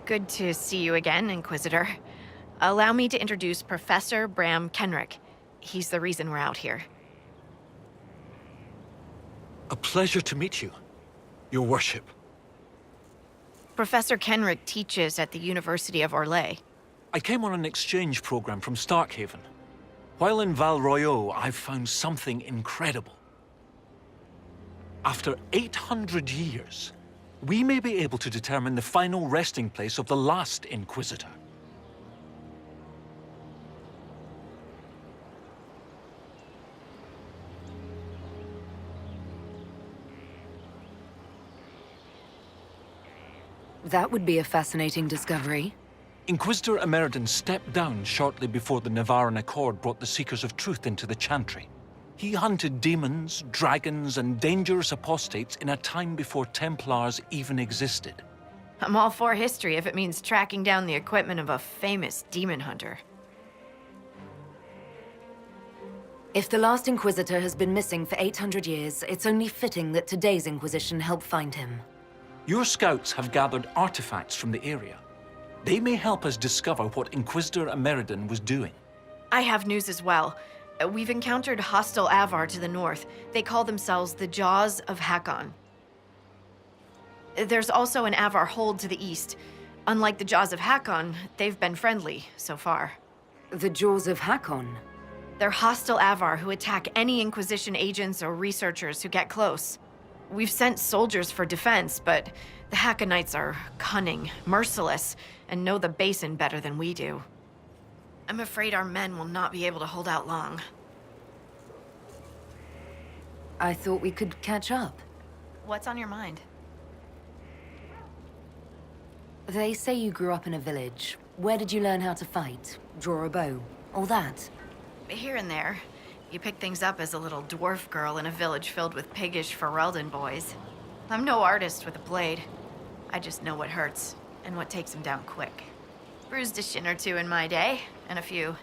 Good to see you again, Inquisitor. Allow me to introduce Professor Bram Kenrick. He's the reason we're out here. A pleasure to meet you, Your Worship. Professor Kenrick teaches at the University of Orlais. I came on an exchange program from Starkhaven. While in Val Royeaux, I've found something incredible. After 800 years, we may be able to determine the final resting place of the last Inquisitor. That would be a fascinating discovery. Inquisitor Emeridon stepped down shortly before the Nevarran Accord brought the Seekers of Truth into the Chantry. He hunted demons, dragons, and dangerous apostates in a time before Templars even existed. I'm all for history if it means tracking down the equipment of a famous demon hunter. If the last Inquisitor has been missing for 800 years, it's only fitting that today's Inquisition help find him. Your scouts have gathered artifacts from the area. They may help us discover what Inquisitor Emeridon was doing. I have news as well. We've encountered hostile Avar to the north. They call themselves the Jaws of Hakon. There's also an Avar hold to the east. Unlike the Jaws of Hakon, they've been friendly so far. The Jaws of Hakon? They're hostile Avar who attack any Inquisition agents or researchers who get close. We've sent soldiers for defense, but the Hakonites are cunning, merciless, and know the basin better than we do. I'm afraid our men will not be able to hold out long. I thought we could catch up. What's on your mind? They say you grew up in a village. Where did you learn how to fight? Draw a bow? All that? Here and there. You pick things up as a little dwarf girl in a village filled with piggish Ferelden boys. I'm no artist with a blade. I just know what hurts, and what takes them down quick. Bruised a shin or two in my day, and a few,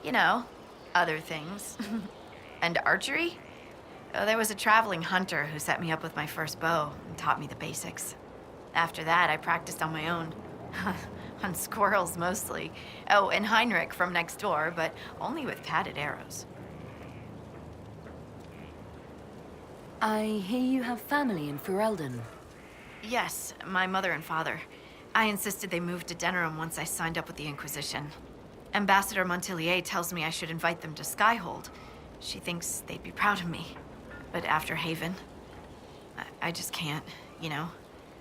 you know, other things. And archery? Oh, there was a traveling hunter who set me up with my first bow and taught me the basics. After that, I practiced on my own. On squirrels, mostly. Oh, and Heinrich from next door, but only with padded arrows. I hear you have family in Ferelden. Yes, my mother and father. I insisted they moved to Denerim once I signed up with the Inquisition. Ambassador Montillier tells me I should invite them to Skyhold. She thinks they'd be proud of me. But after Haven, I just can't, you know?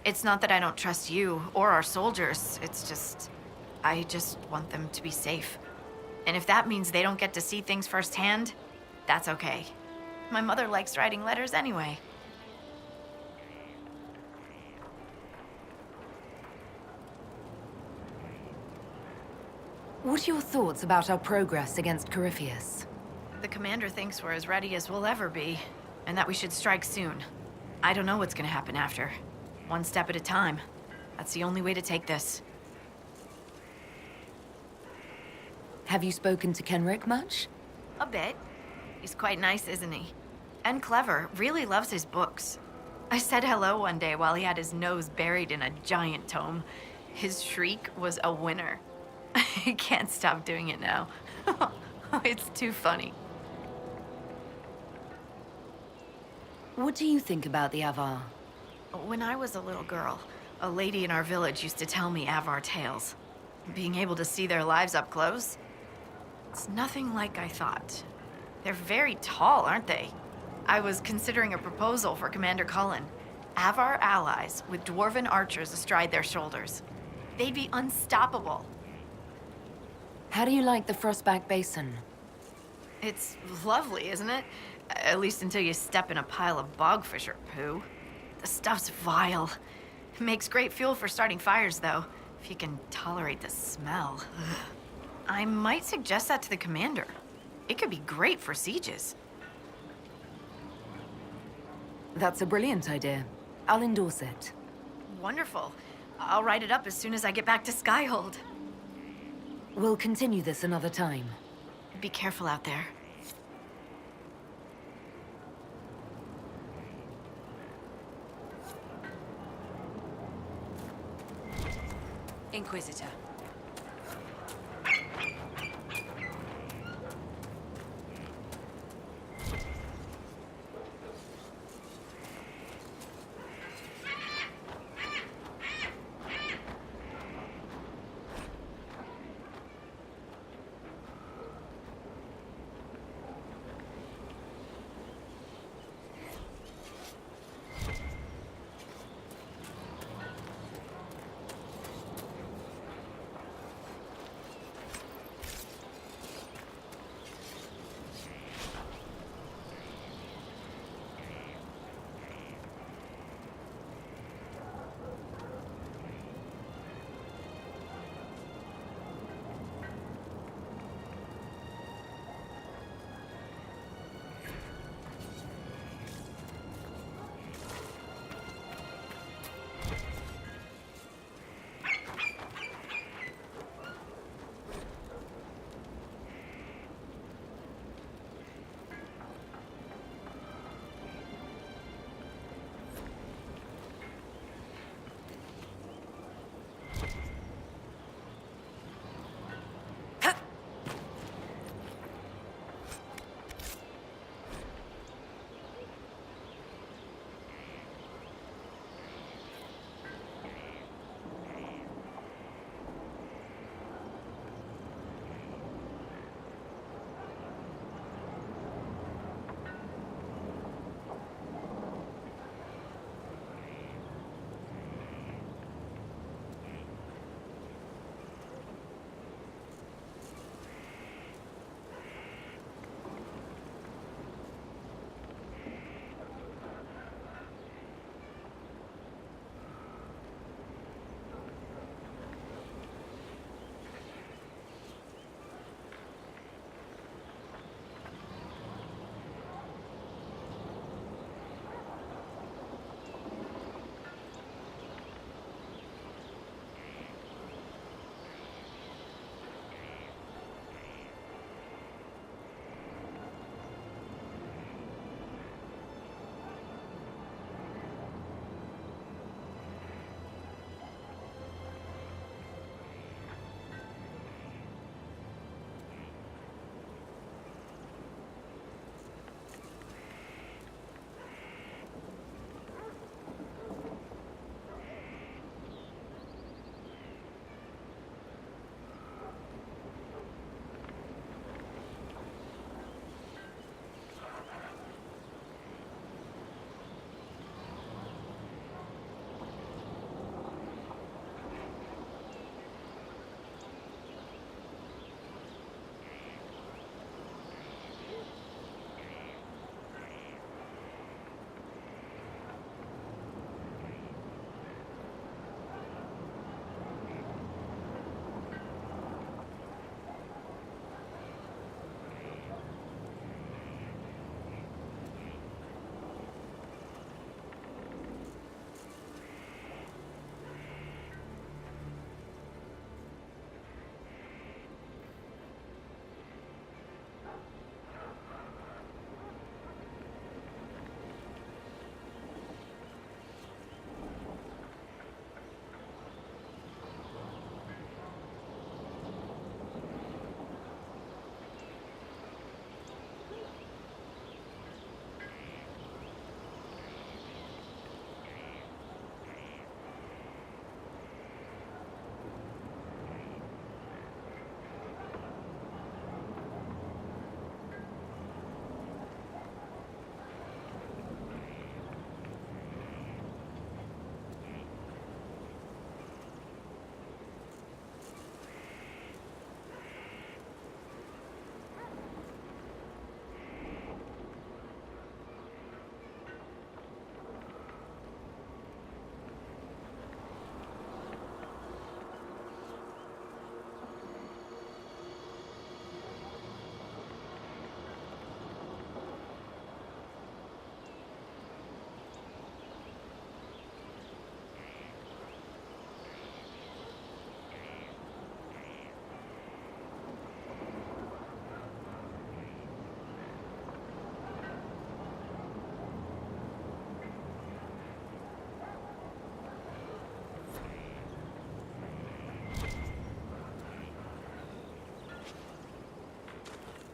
It's not that I don't trust you or our soldiers. It's just, I just want them to be safe. And if that means they don't get to see things firsthand, that's okay. My mother likes writing letters anyway. What are your thoughts about our progress against Corypheus? The commander thinks we're as ready as we'll ever be, and that we should strike soon. I don't know what's gonna happen after. One step at a time. That's the only way to take this. Have you spoken to Kenrick much? A bit. He's quite nice, isn't he? And clever. Really loves his books. I said hello one day while he had his nose buried in a giant tome. His shriek was a winner. I can't stop doing it now. It's too funny. What do you think about the Avar? When I was a little girl, a lady in our village used to tell me Avar tales. Being able to see their lives up close, it's nothing like I thought. They're very tall, aren't they? I was considering a proposal for Commander Cullen. Avar allies with dwarven archers astride their shoulders. They'd be unstoppable. How do you like the Frostback Basin? It's lovely, isn't it? At least until you step in a pile of bogfisher poo. The stuff's vile. It makes great fuel for starting fires, though, if you can tolerate the smell. I might suggest that to the commander. It could be great for sieges. That's a brilliant idea. I'll endorse it. Wonderful. I'll write it up as soon as I get back to Skyhold. We'll continue this another time. Be careful out there. Inquisitor.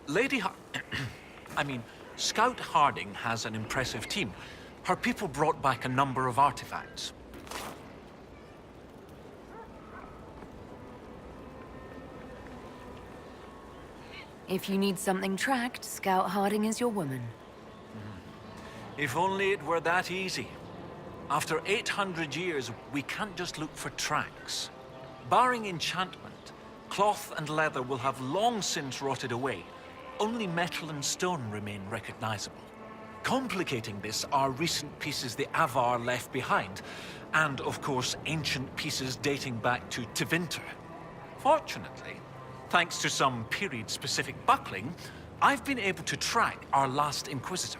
Lady Har- I mean, Scout Harding has an impressive team. Her people brought back a number of artifacts. If you need something tracked, Scout Harding is your woman. If only it were that easy. After 800 years, we can't just look for tracks. Barring enchantment, cloth and leather will have long since rotted away. Only metal and stone remain recognizable. Complicating this are recent pieces the Avar left behind, and of course ancient pieces dating back to Tevinter. Fortunately, thanks to some period-specific buckling, I've been able to track our last Inquisitor.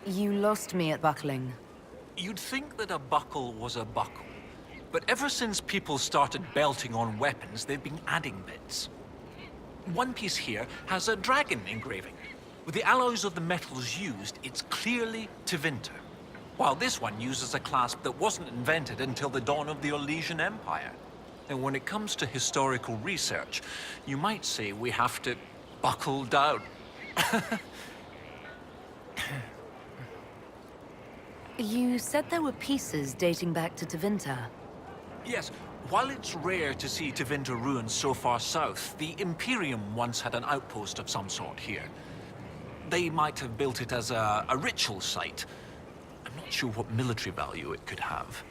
You lost me at buckling. You'd think that a buckle was a buckle, but ever since people started belting on weapons, they've been adding bits. One piece here has a dragon engraving. With the alloys of the metals used, it's clearly Tevinter. While this one uses a clasp that wasn't invented until the dawn of the Orlesian Empire. And when it comes to historical research, you might say we have to buckle down. You said there were pieces dating back to Tevinter. Yes, while it's rare to see Tevinter ruins so far south, the Imperium once had an outpost of some sort here. They might have built it as a ritual site. I'm not sure what military value it could have.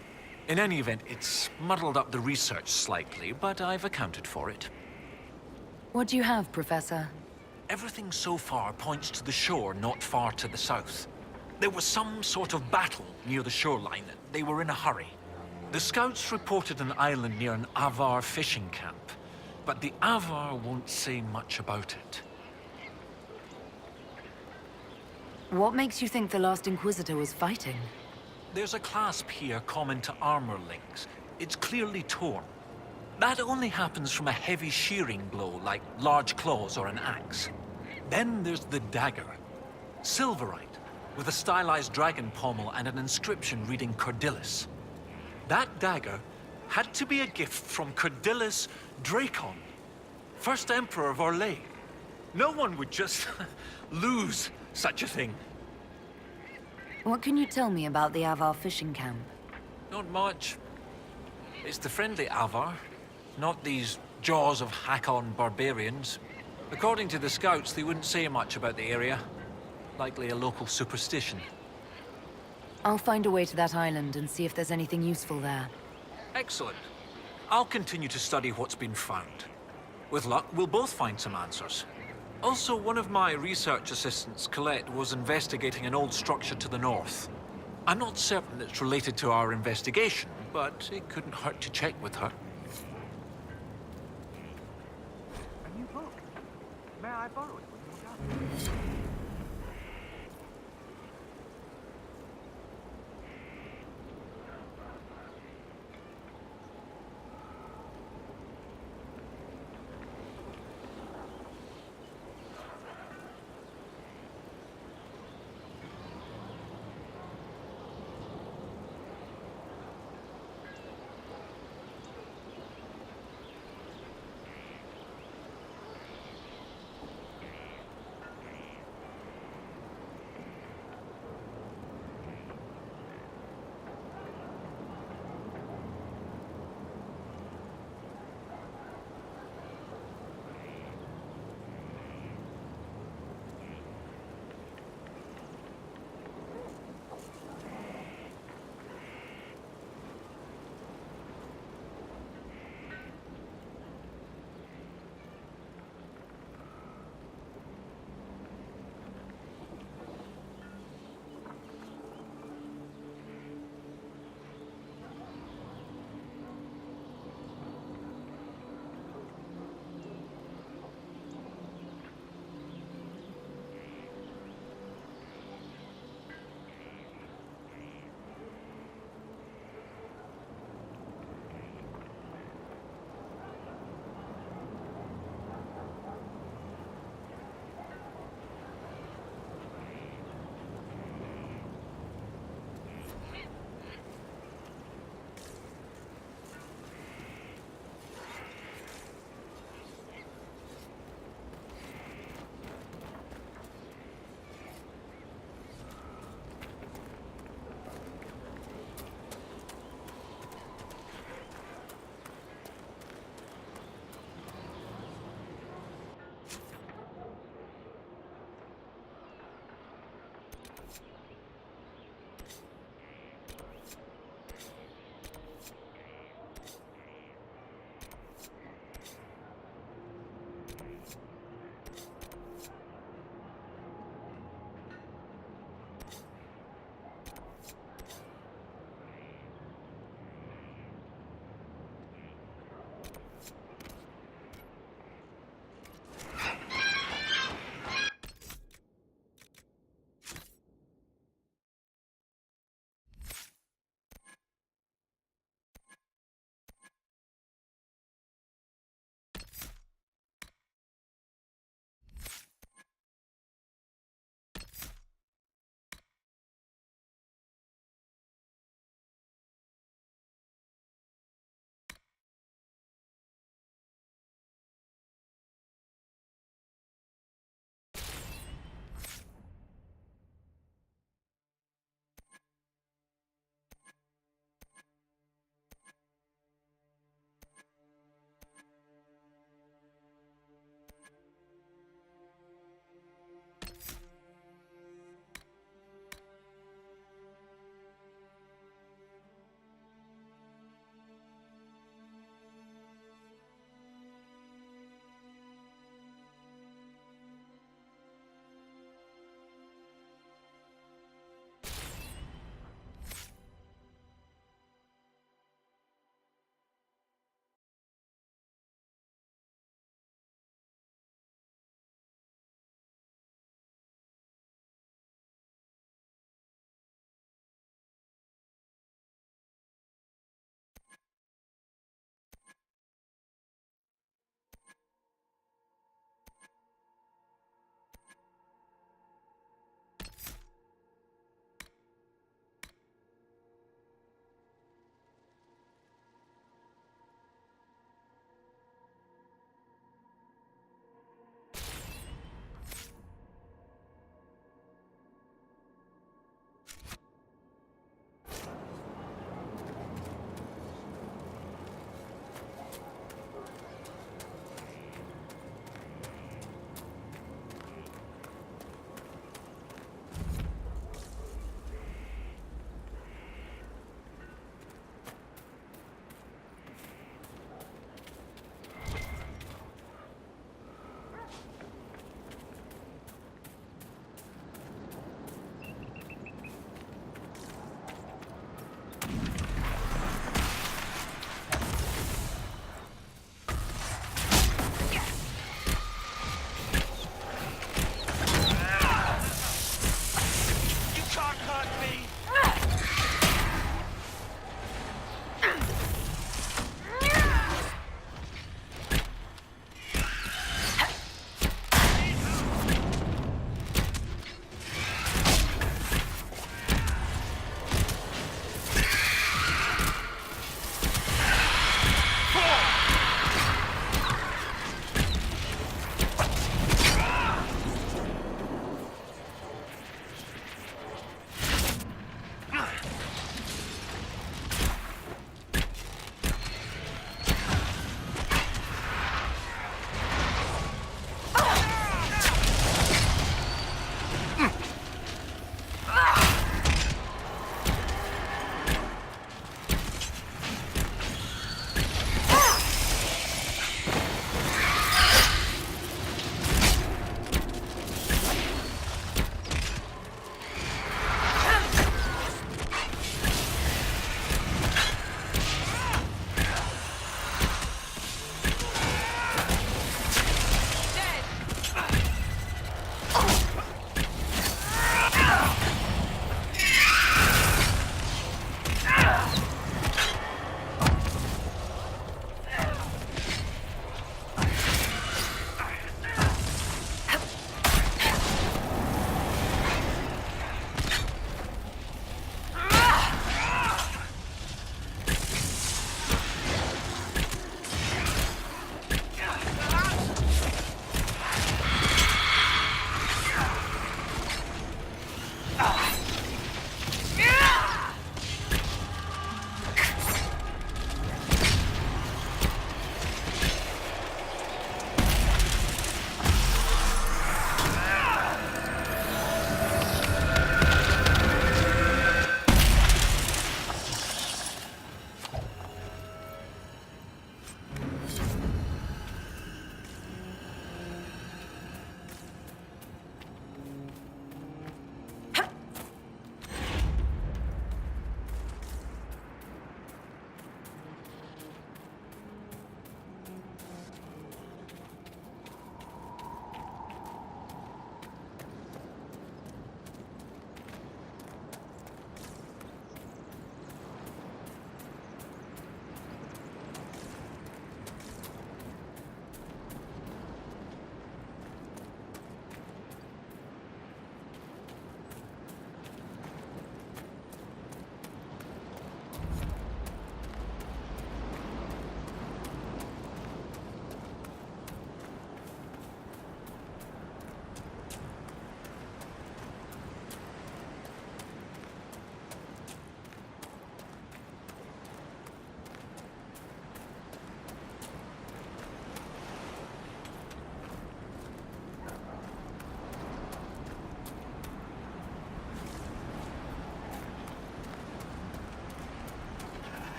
In any event, it's muddled up the research slightly, but I've accounted for it. What do you have, Professor? Everything so far points to the shore not far to the south. There was some sort of battle near the shoreline. They were in a hurry. The scouts reported an island near an Avar fishing camp, but the Avar won't say much about it. What makes you think the last Inquisitor was fighting? There's a clasp here common to armor links. It's clearly torn. That only happens from a heavy shearing blow, like large claws or an axe. Then there's the dagger. Silverite, with a stylized dragon pommel and an inscription reading Cordilis. That dagger had to be a gift from Cordilis Dracon, first Emperor of Orlais. No one would just lose such a thing. What can you tell me about the Avar fishing camp? Not much. It's the friendly Avar, not these jaws of Hakon barbarians. According to the scouts, they wouldn't say much about the area. Likely a local superstition. I'll find a way to that island and see if there's anything useful there. Excellent. I'll continue to study what's been found. With luck, we'll both find some answers. Also, one of my research assistants, Colette, was investigating an old structure to the north. I'm not certain it's related to our investigation, but it couldn't hurt to check with her. A new book. May I borrow it when you're done?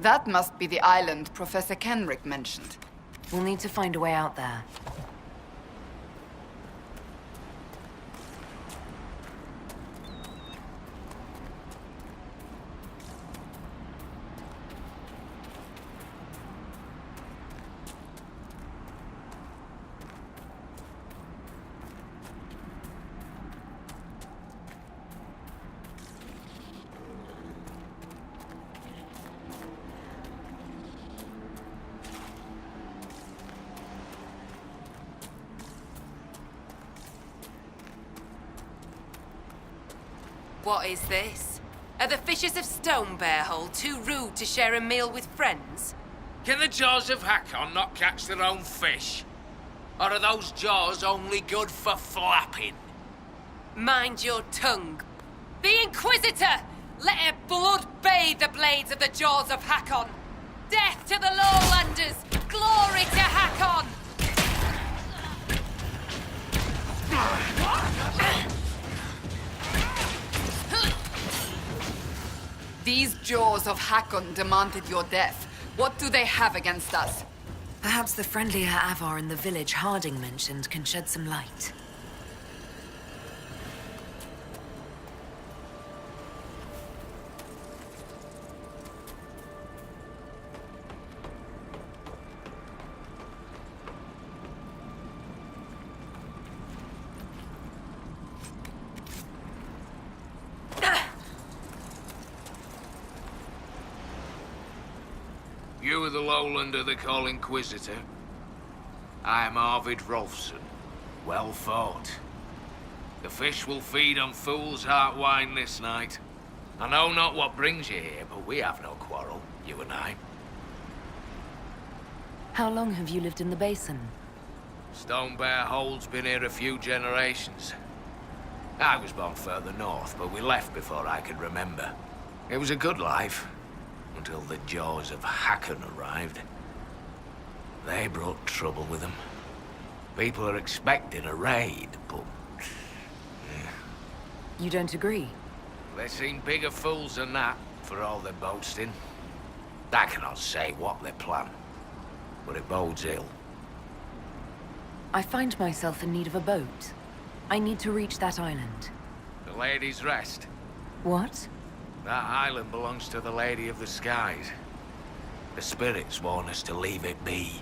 That must be the island Professor Kenrick mentioned. We'll need to find a way out there. What is this? Are the fishes of Stone Bear Hole too rude to share a meal with friends? Can the jaws of Hakon not catch their own fish? Or are those jaws only good for flapping? Mind your tongue. The Inquisitor! Let her blood bathe the blades of the jaws of Hakon! Death to the Lowlanders! Glory to Hakon! These jaws of Hakon demanded your death. What do they have against us? Perhaps the friendlier Avar in the village Harding mentioned can shed some light. You are the Lowlander they call Inquisitor. I am Arvid Rolfson. Well fought. The fish will feed on fool's heart wine this night. I know not what brings you here, but we have no quarrel, you and I. How long have you lived in the basin? Stone Bear Hole's been here a few generations. I was born further north, but we left before I could remember. It was a good life. Until the jaws of Hakon arrived. They brought trouble with them. People are expecting a raid, but... You don't agree? They seem bigger fools than that, for all their boasting. I cannot say what they plan, but it bodes ill. I find myself in need of a boat. I need to reach that island. The The Lady's Rest. What? That island belongs to the Lady of the Skies. The spirits warn us to leave it be.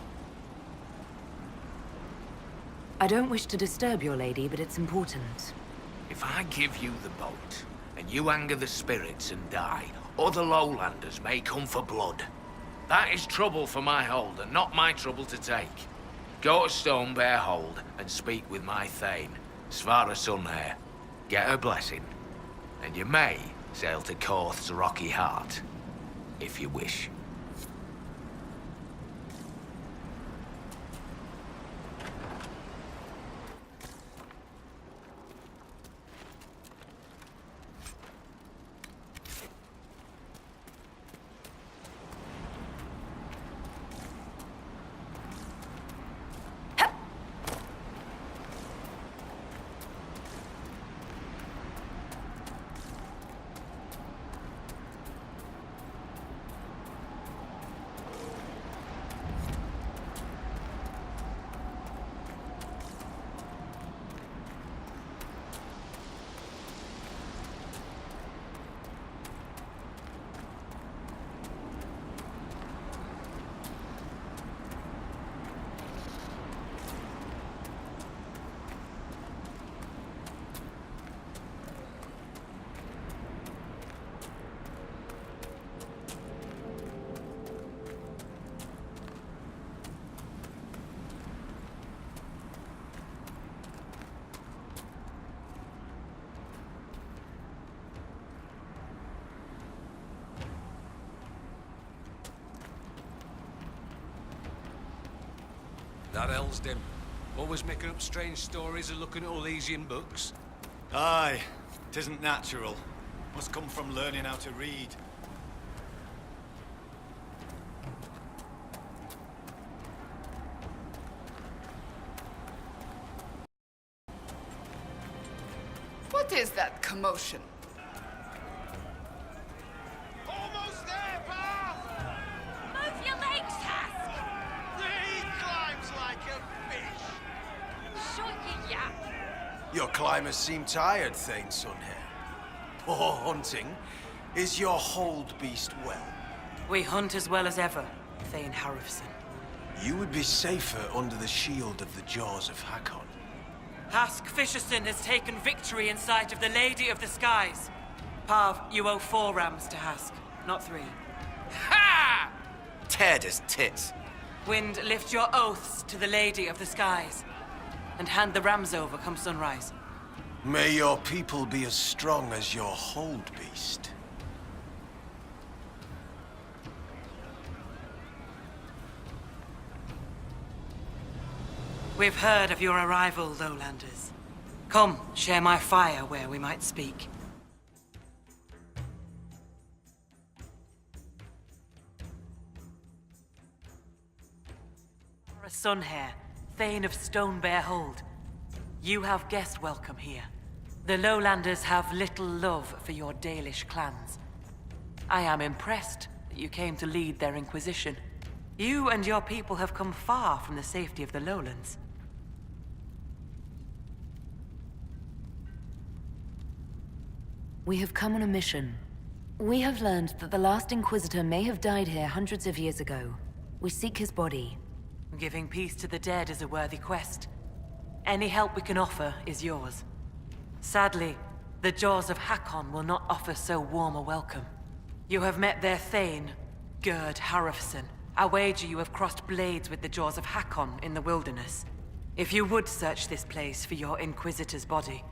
I don't wish to disturb your lady, but it's important. If I give you the boat, and you anger the spirits and die, other lowlanders may come for blood. That is trouble for my hold, and not my trouble to take. Go to Stonebear Hold and speak with my Thane, Svara Sunhair. Get her blessing, and you may sail to Korth's Rocky Heart, if you wish. That Elsden. Always making up strange stories and looking at Elysian books. Aye, 'tisn't natural. Must come from learning how to read. What is that commotion? Almost there, pal! Move your legs, Hask! He climbs like a fish. Shut your yap! Your climbers seem tired, Thane Sunhair. Poor hunting. Is your hold beast well? We hunt as well as ever, Thane Harrison. You would be safer under the shield of the jaws of Hakon. Hask Fisherson has taken victory in sight of the Lady of the Skies. Parv, you owe 4 rams to Hask, not 3. Ha! Teared his tits. Wind, lift your oaths to the Lady of the Skies, and hand the rams over come sunrise. May your people be as strong as your hold beast. We've heard of your arrival, Lowlanders. Come, share my fire where we might speak. Sunhair, Thane of Stonebear Hold. You have guest welcome here. The Lowlanders have little love for your Dalish clans. I am impressed that you came to lead their Inquisition. You and your people have come far from the safety of the Lowlands. We have come on a mission. We have learned that the last Inquisitor may have died here hundreds of years ago. We seek his body. Giving peace to the dead is a worthy quest. Any help we can offer is yours. Sadly, the Jaws of Hakon will not offer so warm a welcome. You have met their Thane, Gerd Harrison. I wager you have crossed blades with the Jaws of Hakon in the wilderness. If you would search this place for your Inquisitor's body,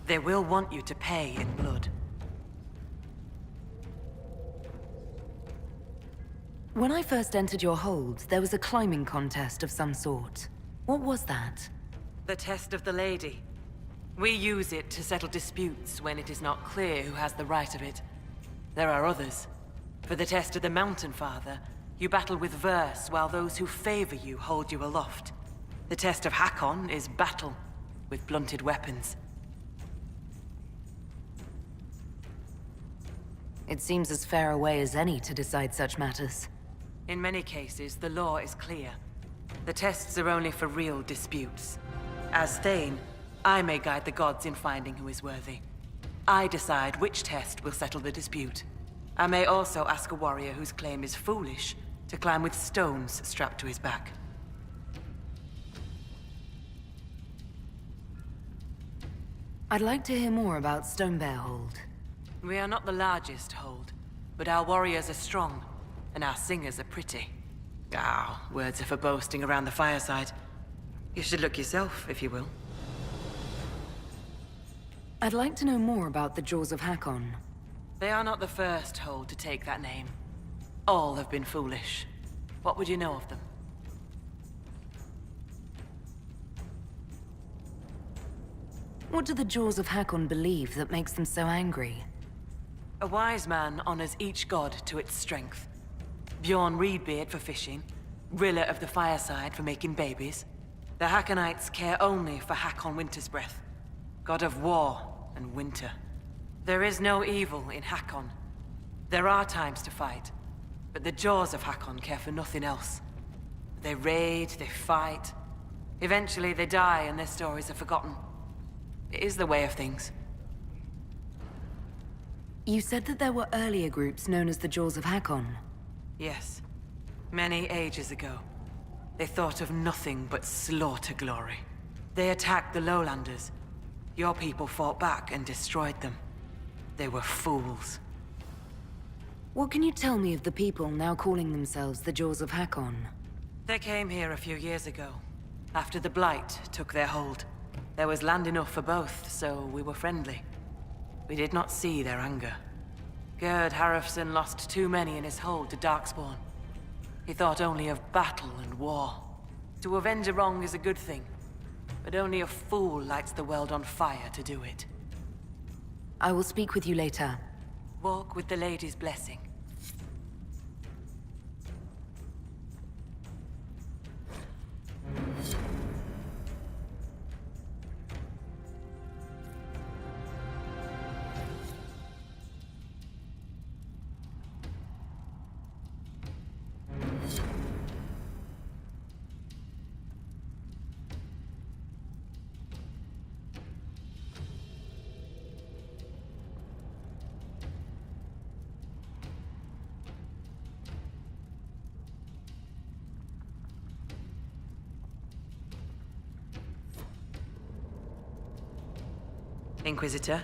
they will want you to pay in blood. When I first entered your hold, there was a climbing contest of some sort. What was that? The test of the Lady. We use it to settle disputes when it is not clear who has the right of it. There are others. For the test of the Mountain Father, you battle with verse while those who favor you hold you aloft. The test of Hakon is battle with blunted weapons. It seems as fair a way as any to decide such matters. In many cases, the law is clear. The tests are only for real disputes. As Thane, I may guide the gods in finding who is worthy. I decide which test will settle the dispute. I may also ask a warrior whose claim is foolish to climb with stones strapped to his back. I'd like to hear more about Stonebear Hold. We are not the largest hold, but our warriors are strong, and our singers are pretty. Ah, words are for boasting around the fireside. You should look yourself, if you will. I'd like to know more about the Jaws of Hakon. They are not the first hold to take that name. All have been foolish. What would you know of them? What do the Jaws of Hakon believe that makes them so angry? A wise man honors each god to its strength. Bjorn Reedbeard for fishing, Rilla of the Fireside for making babies. The Hakonites care only for Hakon Wintersbreath, god of war and winter. There is no evil in Hakon. There are times to fight, but the Jaws of Hakon care for nothing else. They raid, they fight. Eventually they die and their stories are forgotten. It is the way of things. You said that there were earlier groups known as the Jaws of Hakon. Yes. Many ages ago. They thought of nothing but slaughter glory. They attacked the lowlanders. Your people fought back and destroyed them. They were fools. What can you tell me of the people now calling themselves the Jaws of Hakon? They came here a few years ago, after the Blight took their hold. There was land enough for both, so we were friendly. We did not see their anger. Gerd Harrofson lost too many in his hold to Darkspawn. He thought only of battle and war. To avenge a wrong is a good thing, but only a fool lights the world on fire to do it. I will speak with you later. Walk with the lady's blessing. Inquisitor?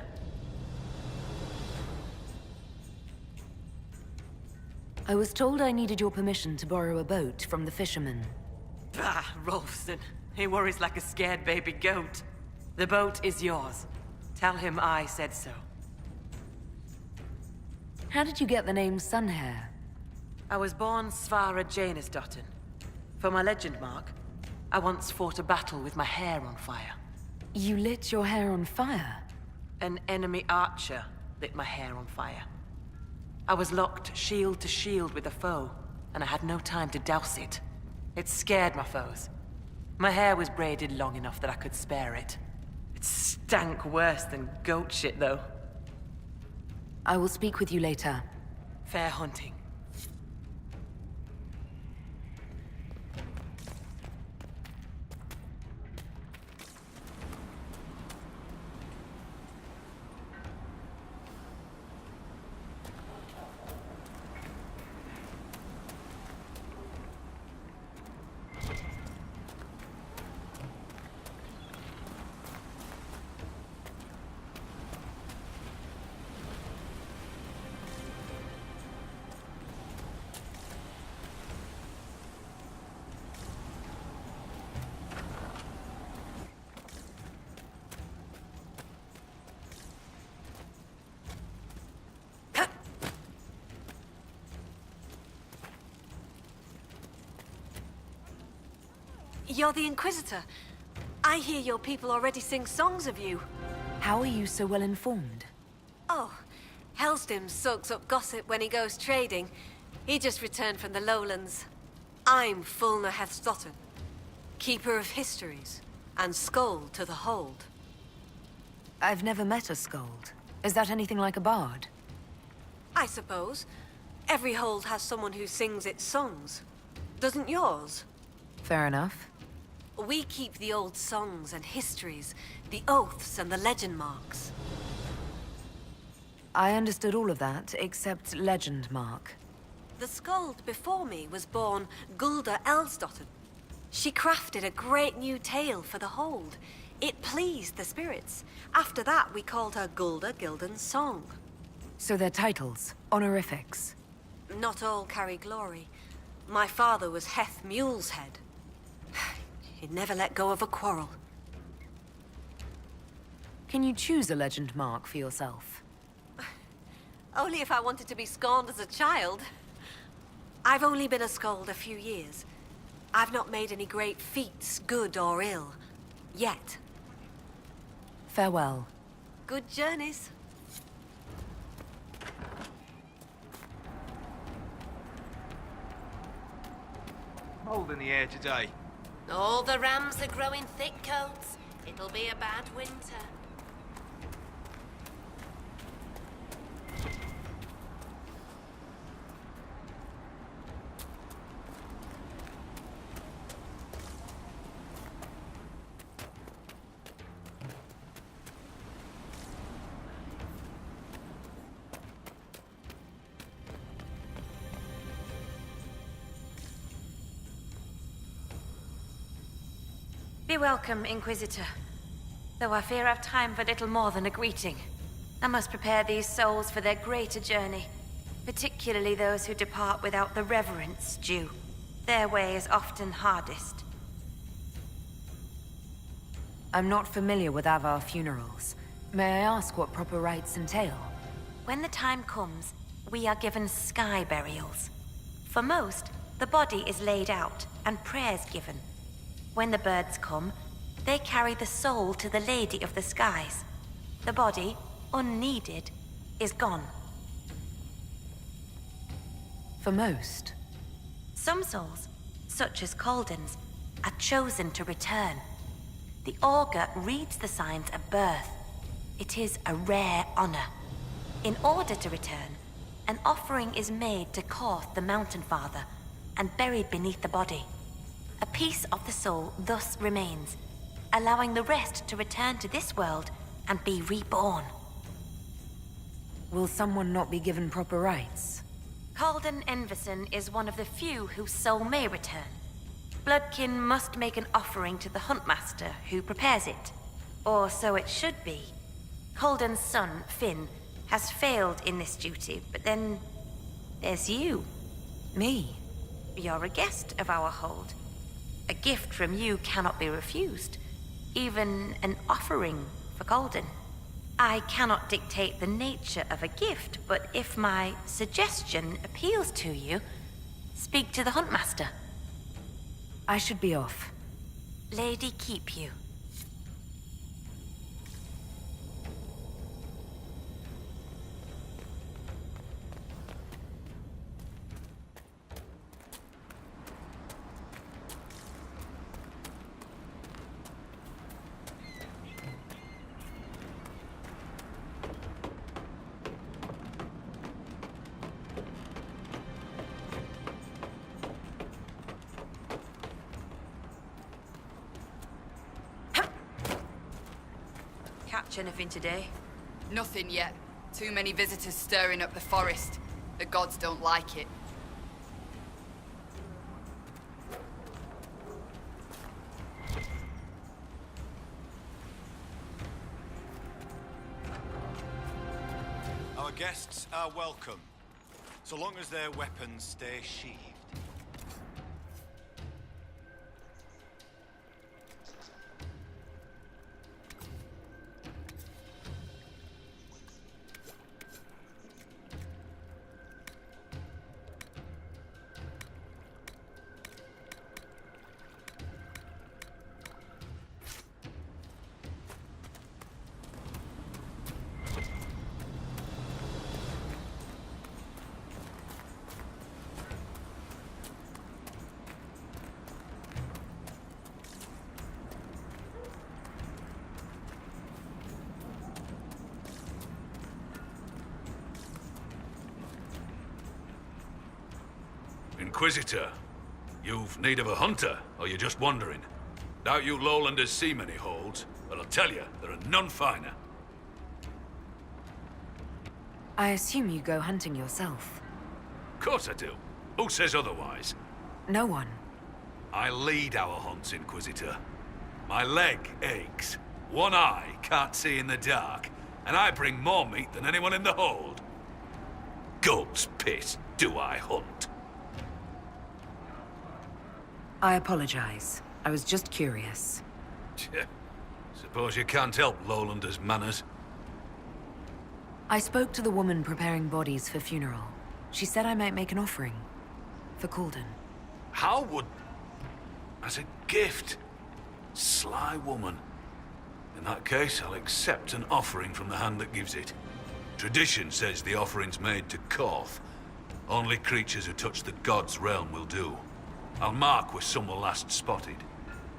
I was told I needed your permission to borrow a boat from the fisherman. Bah, Rolfson. He worries like a scared baby goat. The boat is yours. Tell him I said so. How did you get the name Sunhair? I was born Svara Janusdottir. For my legend mark, I once fought a battle with my hair on fire. You lit your hair on fire? An enemy archer lit my hair on fire. I was locked shield to shield with a foe, and I had no time to douse it. It scared my foes. My hair was braided long enough that I could spare it. It stank worse than goat shit, though. I will speak with you later. Fair hunting. You're the Inquisitor. I hear your people already sing songs of you. How are you so well informed? Oh, Helsdim soaks up gossip when he goes trading. He just returned from the lowlands. I'm Fulna Hethstottir, keeper of histories, and Skald to the hold. I've never met a Skald. Is that anything like a bard? I suppose. Every hold has someone who sings its songs. Doesn't yours? Fair enough. We keep the old songs and histories, the oaths and the legend marks. I understood all of that, except legend, Mark. The Skald before me was born Gulda Elsdotter. She crafted a great new tale for the Hold. It pleased the spirits. After that, we called her Gulda Gildan's Song. So they're titles, honorifics. Not all carry glory. My father was Heth Mule's head. He never let go of a quarrel. Can you choose a legend, Mark, for yourself? Only if I wanted to be scorned as a child. I've only been a Skald a few years. I've not made any great feats, good or ill. Yet. Farewell. Good journeys. Cold in the air today. All the rams are growing thick coats. It'll be a bad winter. Be welcome, Inquisitor. Though I fear I've time for little more than a greeting. I must prepare these souls for their greater journey, particularly those who depart without the reverence due. Their way is often hardest. I'm not familiar with Avar funerals. May I ask what proper rites entail? When the time comes, we are given sky burials. For most, the body is laid out and prayers given. When the birds come, they carry the soul to the Lady of the Skies. The body, unneeded, is gone. For most? Some souls, such as Calden's, are chosen to return. The augur reads the signs at birth. It is a rare honor. In order to return, an offering is made to Korth the Mountain Father and buried beneath the body. A piece of the soul thus remains, allowing the rest to return to this world and be reborn. Will someone not be given proper rites? Calden Enverson is one of the few whose soul may return. Bloodkin must make an offering to the Huntmaster, who prepares it. Or so it should be. Calden's son, Finn, has failed in this duty, but then there's you. Me? You're a guest of our hold. A gift from you cannot be refused. Even an offering for Calden. I cannot dictate the nature of a gift, but if my suggestion appeals to you, speak to the Huntmaster. I should be off. Lady keep you. Catch anything today? Nothing yet. Too many visitors stirring up the forest. The gods don't like it. Our guests are welcome, so long as their weapons stay sheathed. Inquisitor, you've need of a hunter, or you're just wandering? Doubt you lowlanders see many holds, but I'll tell you, there are none finer. I assume you go hunting yourself. Of course I do. Who says otherwise? No one. I lead our hunts, Inquisitor. My leg aches. One eye can't see in the dark. And I bring more meat than anyone in the hold. Goat's piss, do I hunt? I apologize. I was just curious. Suppose you can't help Lowlanders' manners. I spoke to the woman preparing bodies for funeral. She said I might make an offering. For Calden. How would... As a gift? Sly woman. In that case, I'll accept an offering from the hand that gives it. Tradition says the offering's made to Koth. Only creatures who touch the gods' realm will do. I'll mark where some were last spotted.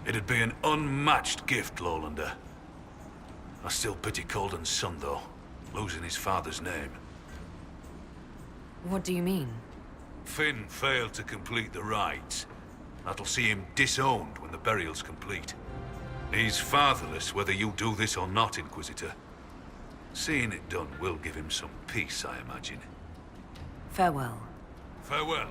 It'd be an unmatched gift, Lowlander. I still pity Calden's son, though, losing his father's name. What do you mean? Finn failed to complete the rites. That'll see him disowned when the burial's complete. He's fatherless whether you do this or not, Inquisitor. Seeing it done will give him some peace, I imagine. Farewell. Farewell.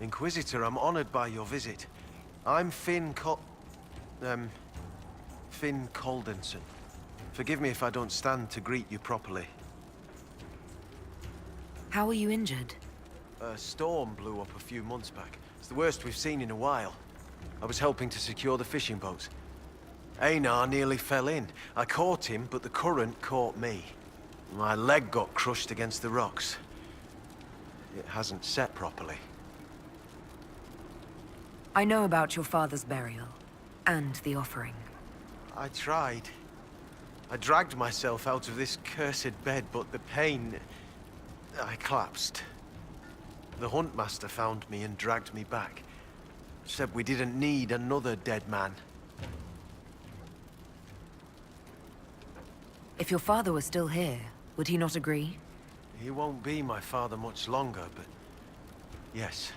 Inquisitor, I'm honored by your visit. I'm Finn Caldenson. Forgive me if I don't stand to greet you properly. How were you injured? A storm blew up a few months back. It's the worst we've seen in a while. I was helping to secure the fishing boats. Einar nearly fell in. I caught him, but the current caught me. My leg got crushed against the rocks. It hasn't set properly. I know about your father's burial, and the offering. I tried. I dragged myself out of this cursed bed, but the pain... I collapsed. The huntmaster found me and dragged me back. Said we didn't need another dead man. If your father were still here, would he not agree? He won't be my father much longer, but... yes.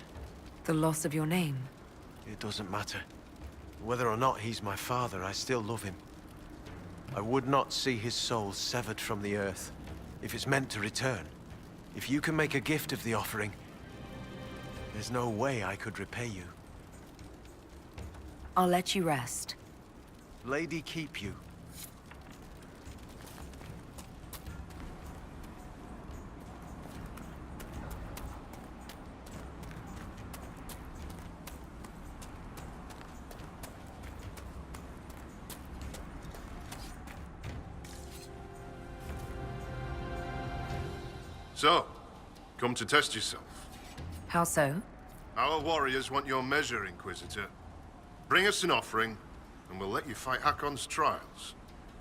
The loss of your name? It doesn't matter. Whether or not he's my father, I still love him. I would not see his soul severed from the earth, if it's meant to return. If you can make a gift of the offering, there's no way I could repay you. I'll let you rest. Lady keep you. So, come to test yourself. How so? Our warriors want your measure, Inquisitor. Bring us an offering, and we'll let you fight Hakon's trials.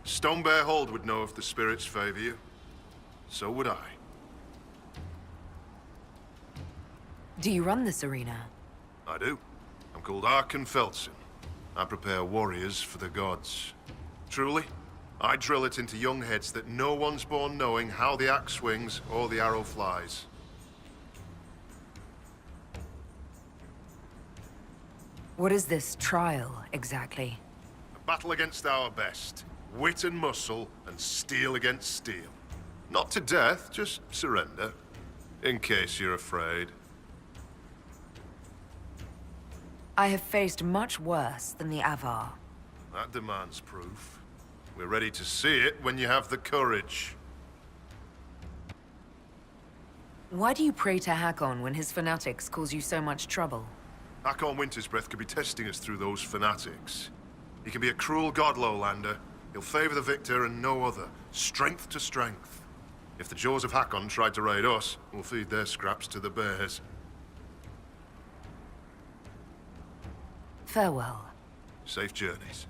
Stonebear Hold would know if the spirits favor you. So would I. Do you run this arena? I do. I'm called Arkan Felson. I prepare warriors for the gods. Truly, I drill it into young heads that no one's born knowing how the axe swings or the arrow flies. What is this trial, exactly? A battle against our best. Wit and muscle, and steel against steel. Not to death, just surrender. In case you're afraid. I have faced much worse than the Avar. That demands proof. We're ready to see it when you have the courage. Why do you pray to Hakon when his fanatics cause you so much trouble? Hakon Wintersbreath could be testing us through those fanatics. He can be a cruel god, Lowlander. He'll favor the victor and no other. Strength to strength. If the jaws of Hakon tried to raid us, we'll feed their scraps to the bears. Farewell. Safe journeys.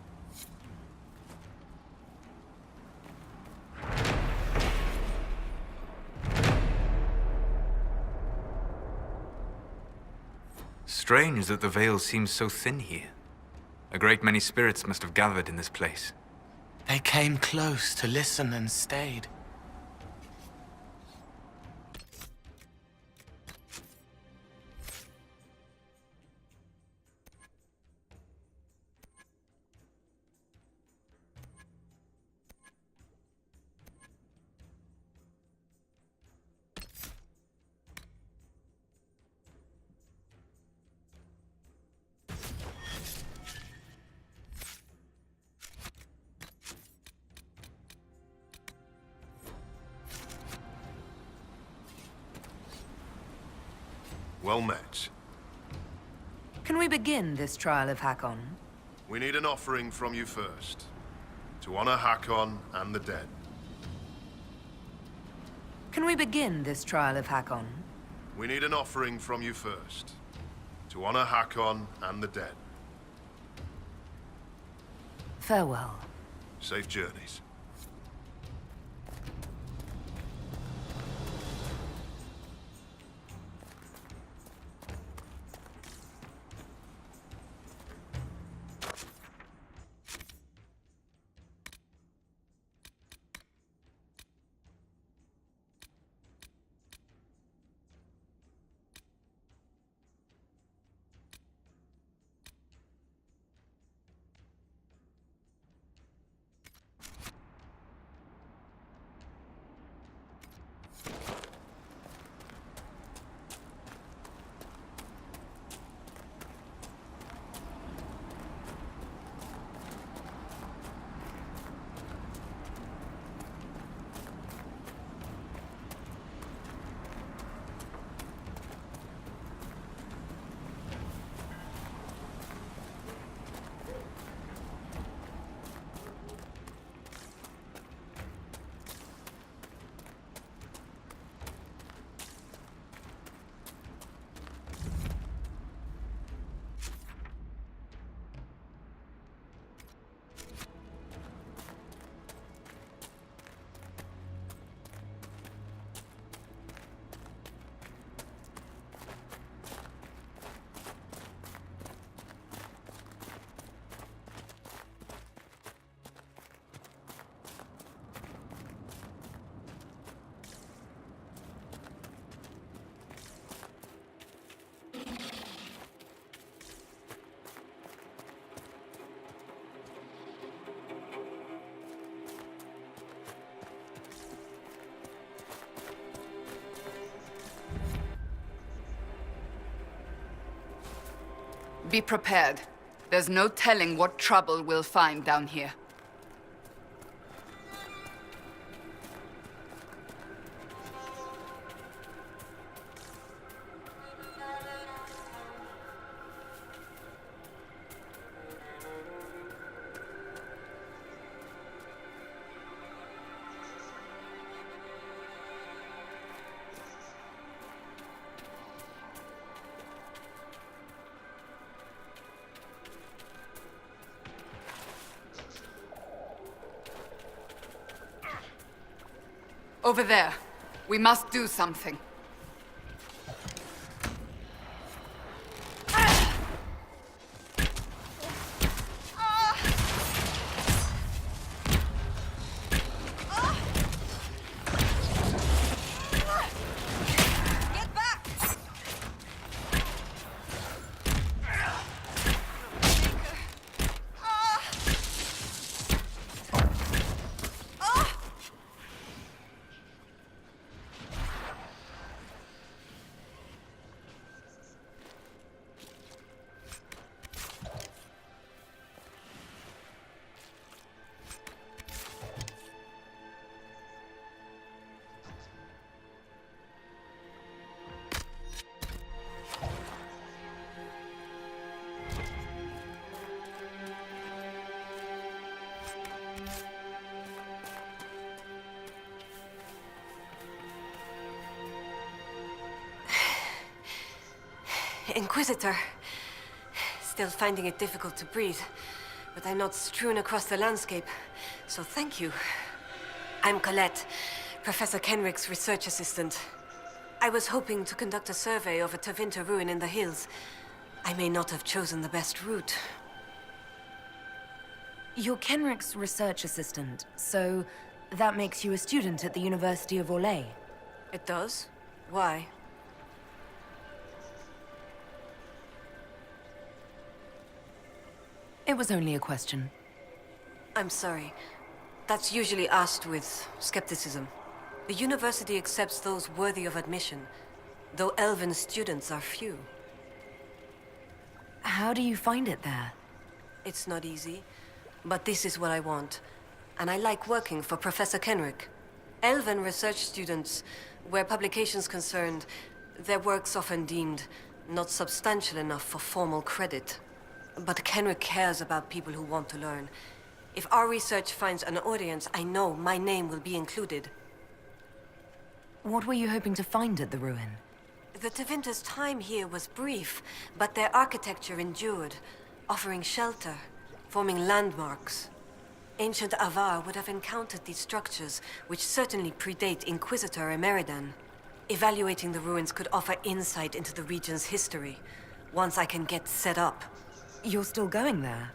strange that the veil seems so thin here. A great many spirits must have gathered in this place. They came close to listen and stayed. Well met. Can we begin this trial of Hakon? We need an offering from you first, to honor Hakon and the dead. Can we begin this trial of Hakon? We need an offering from you first, to honor Hakon and the dead. Farewell. Safe journeys. Be prepared. There's no telling what trouble we'll find down here. Over there. We must do something. Inquisitor. Still finding it difficult to breathe, but I'm not strewn across the landscape, so thank you. I'm Colette, Professor Kenrick's research assistant. I was hoping to conduct a survey of a Tevinter ruin in the hills, I may not have chosen the best route. You're Kenrick's research assistant, so that makes you a student at the University of Orlais. It does? Why? It was only a question. I'm sorry. That's usually asked with skepticism. The university accepts those worthy of admission, though elven students are few. How do you find it there? It's not easy, but this is what I want. And I like working for Professor Kenrick. Elven research students, where publications concerned, their work's often deemed not substantial enough for formal credit. But Kenrick cares about people who want to learn. If our research finds an audience, I know my name will be included. What were you hoping to find at the ruin? The Tevinter's time here was brief, but their architecture endured, offering shelter, forming landmarks. Ancient Avar would have encountered these structures, which certainly predate Inquisitor Emeridan. Evaluating the ruins could offer insight into the region's history, once I can get set up. You're still going there?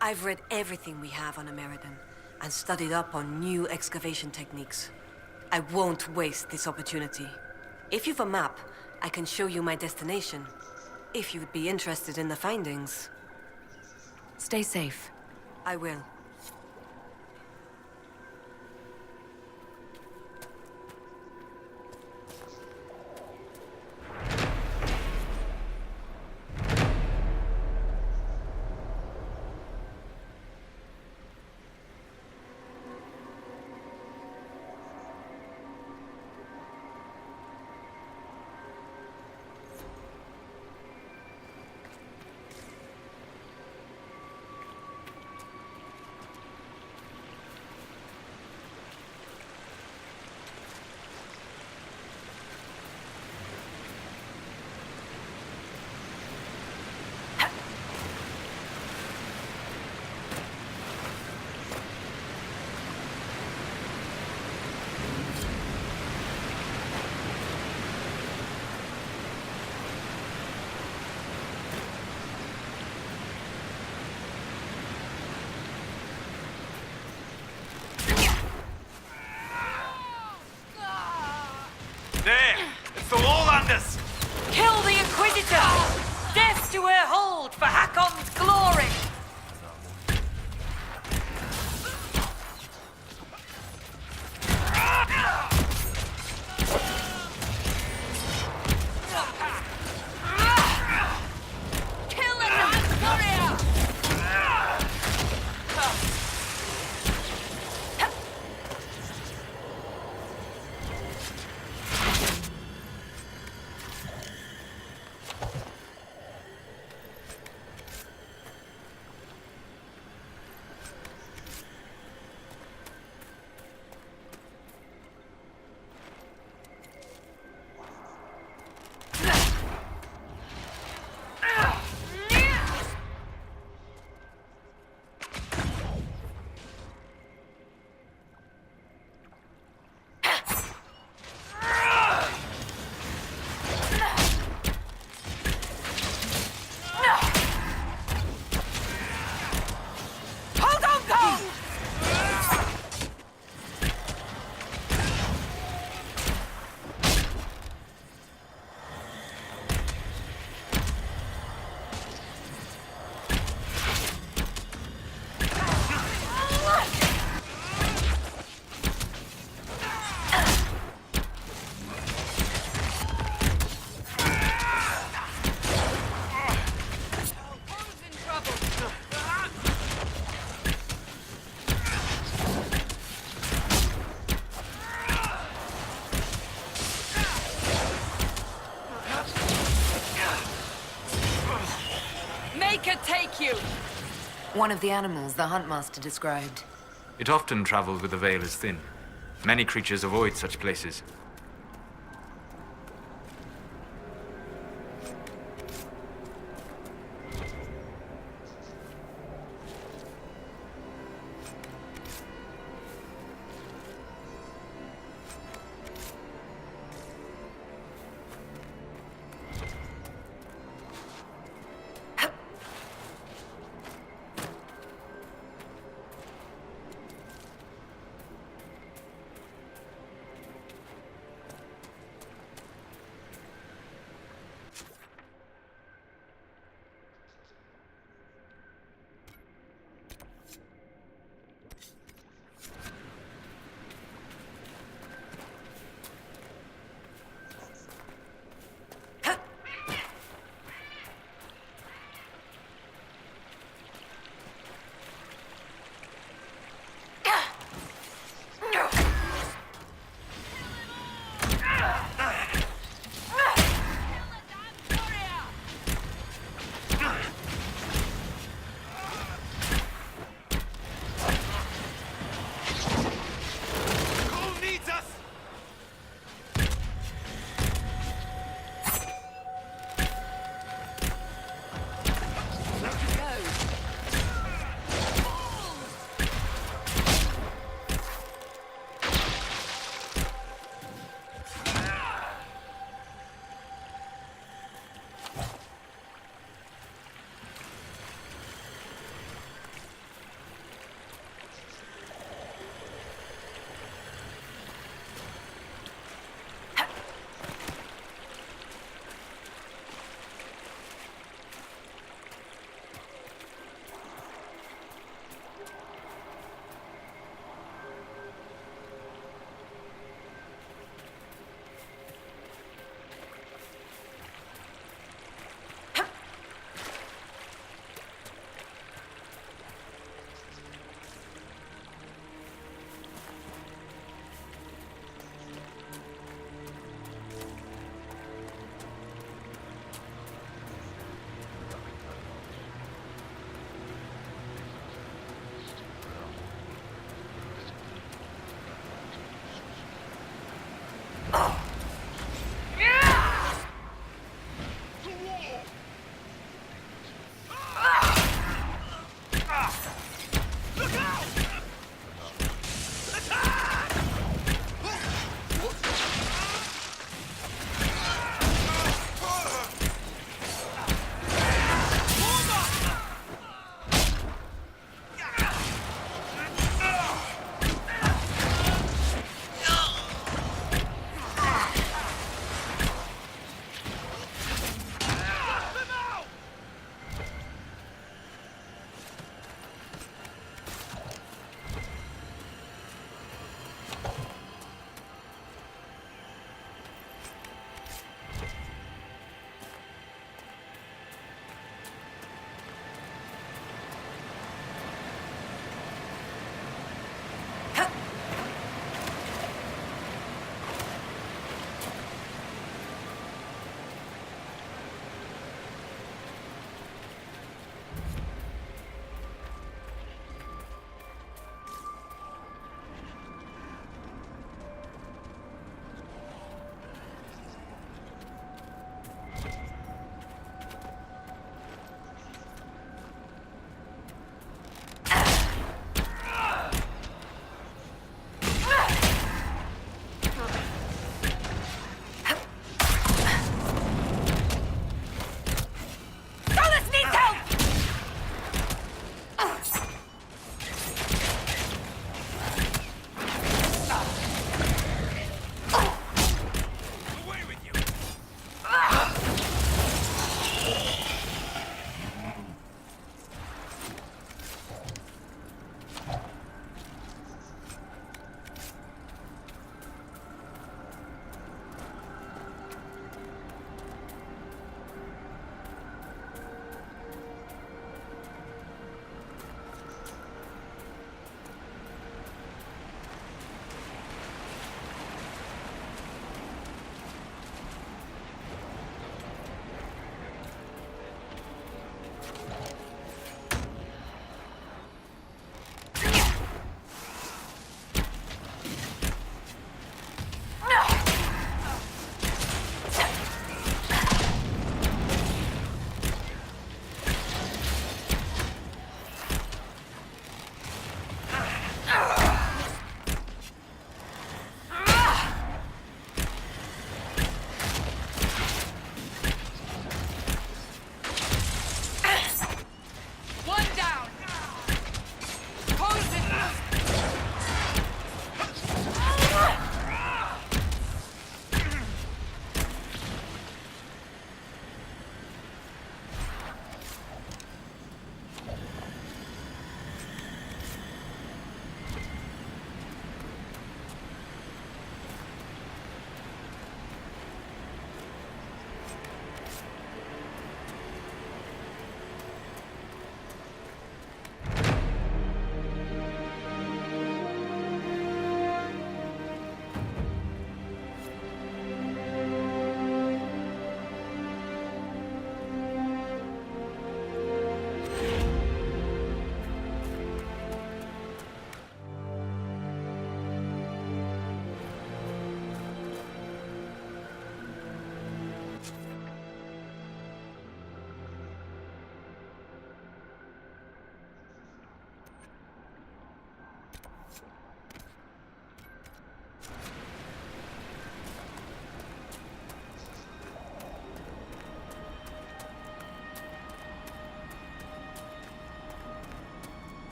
I've read everything we have on Emeridan, and studied up on new excavation techniques. I won't waste this opportunity. If you've a map, I can show you my destination, if you'd be interested in the findings. Stay safe. I will. There! It's the Lowlanders! Kill the Inquisitor! Death to her hold for Hakon's glory! Kill the Night Warrior! Take you! One of the animals the Huntmaster described. It often travels with the veil as thin. Many creatures avoid such places.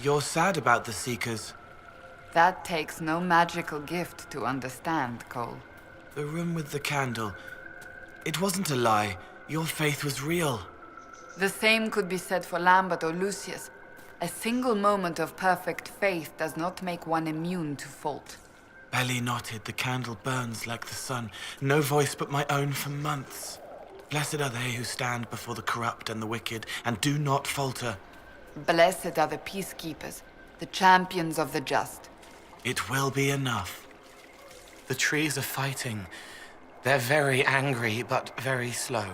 You're sad about the Seekers. That takes no magical gift to understand, Cole. The room with the candle. It wasn't a lie. Your faith was real. The same could be said for Lambert or Lucius. A single moment of perfect faith does not make one immune to fault. Belly knotted, the candle burns like the sun. No voice but my own for months. Blessed are they who stand before the corrupt and the wicked, and do not falter. Blessed are the peacekeepers, the champions of the just. It will be enough. The trees are fighting. They're very angry, but very slow.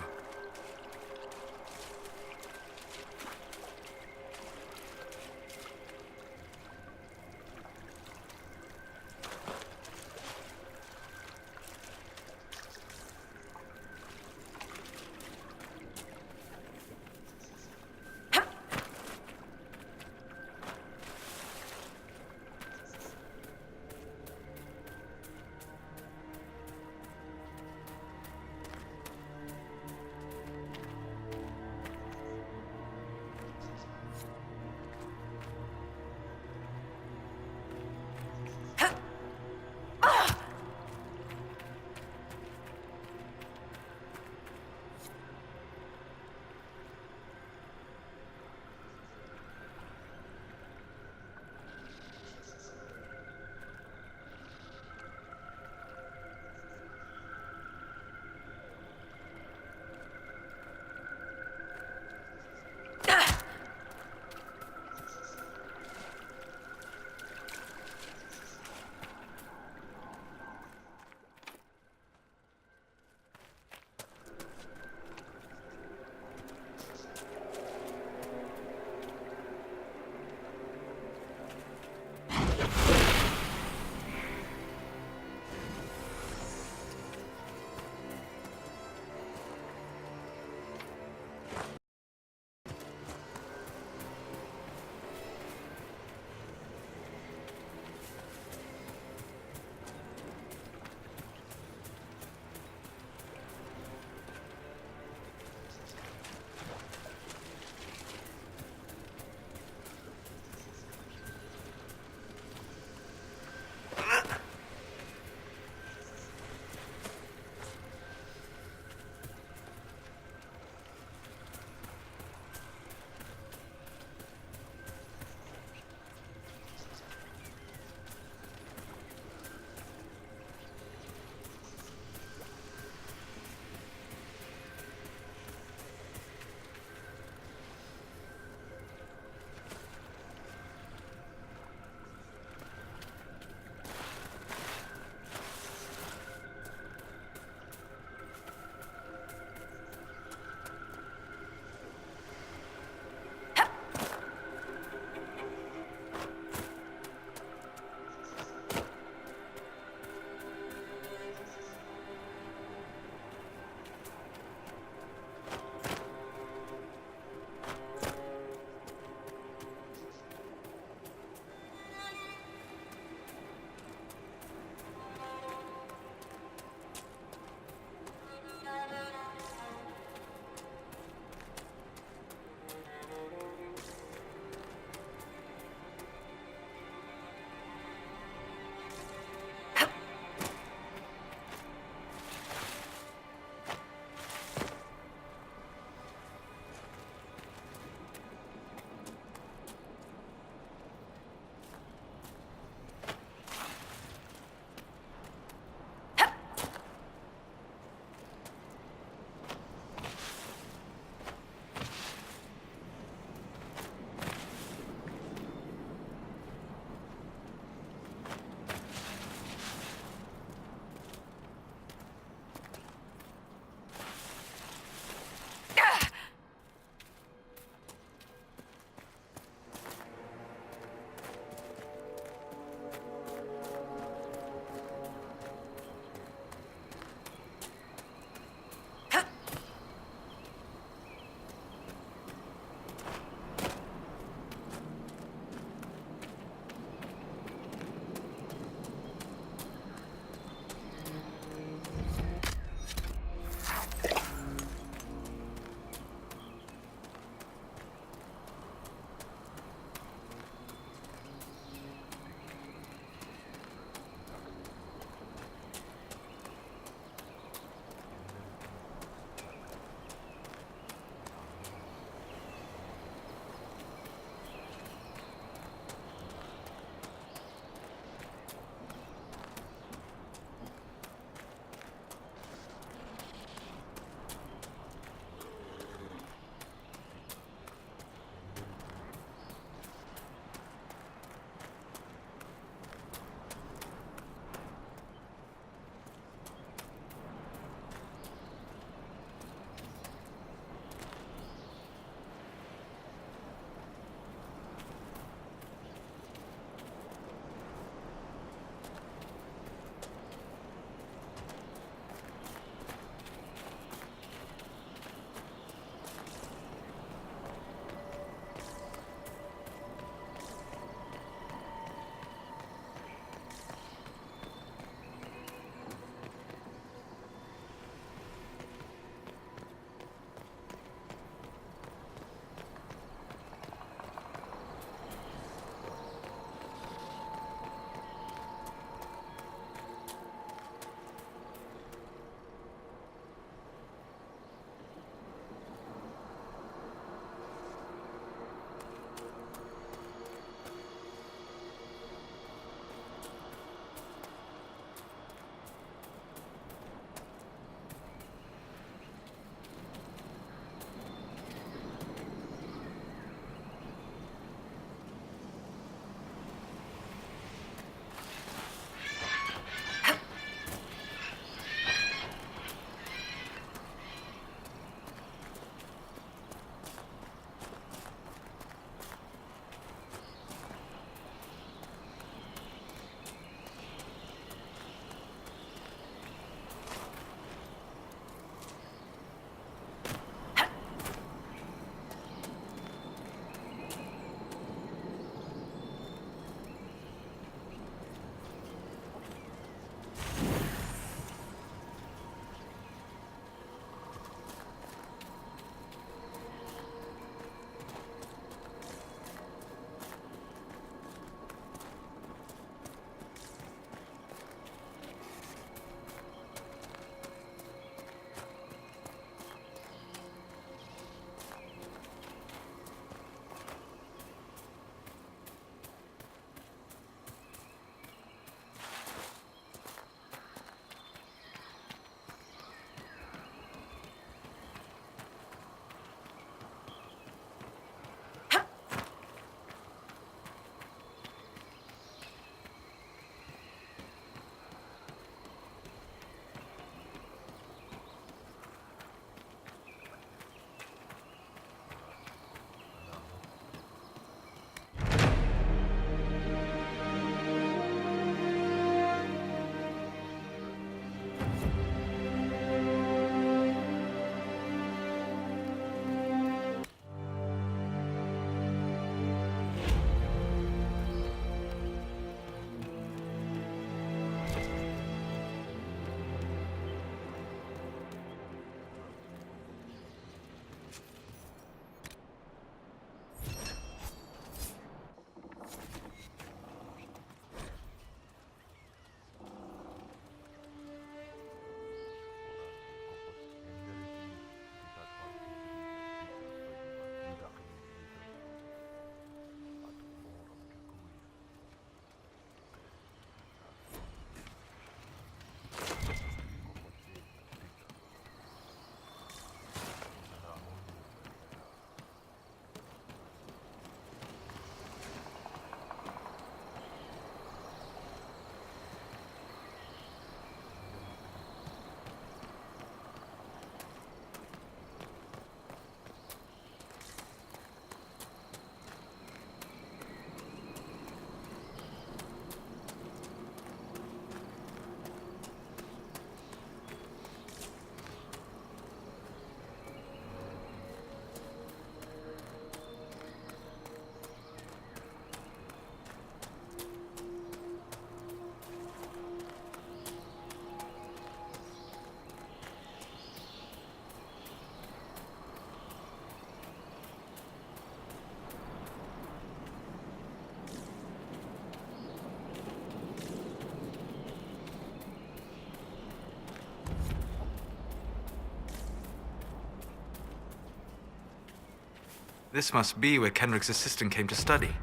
This must be where Kenrick's assistant came to study.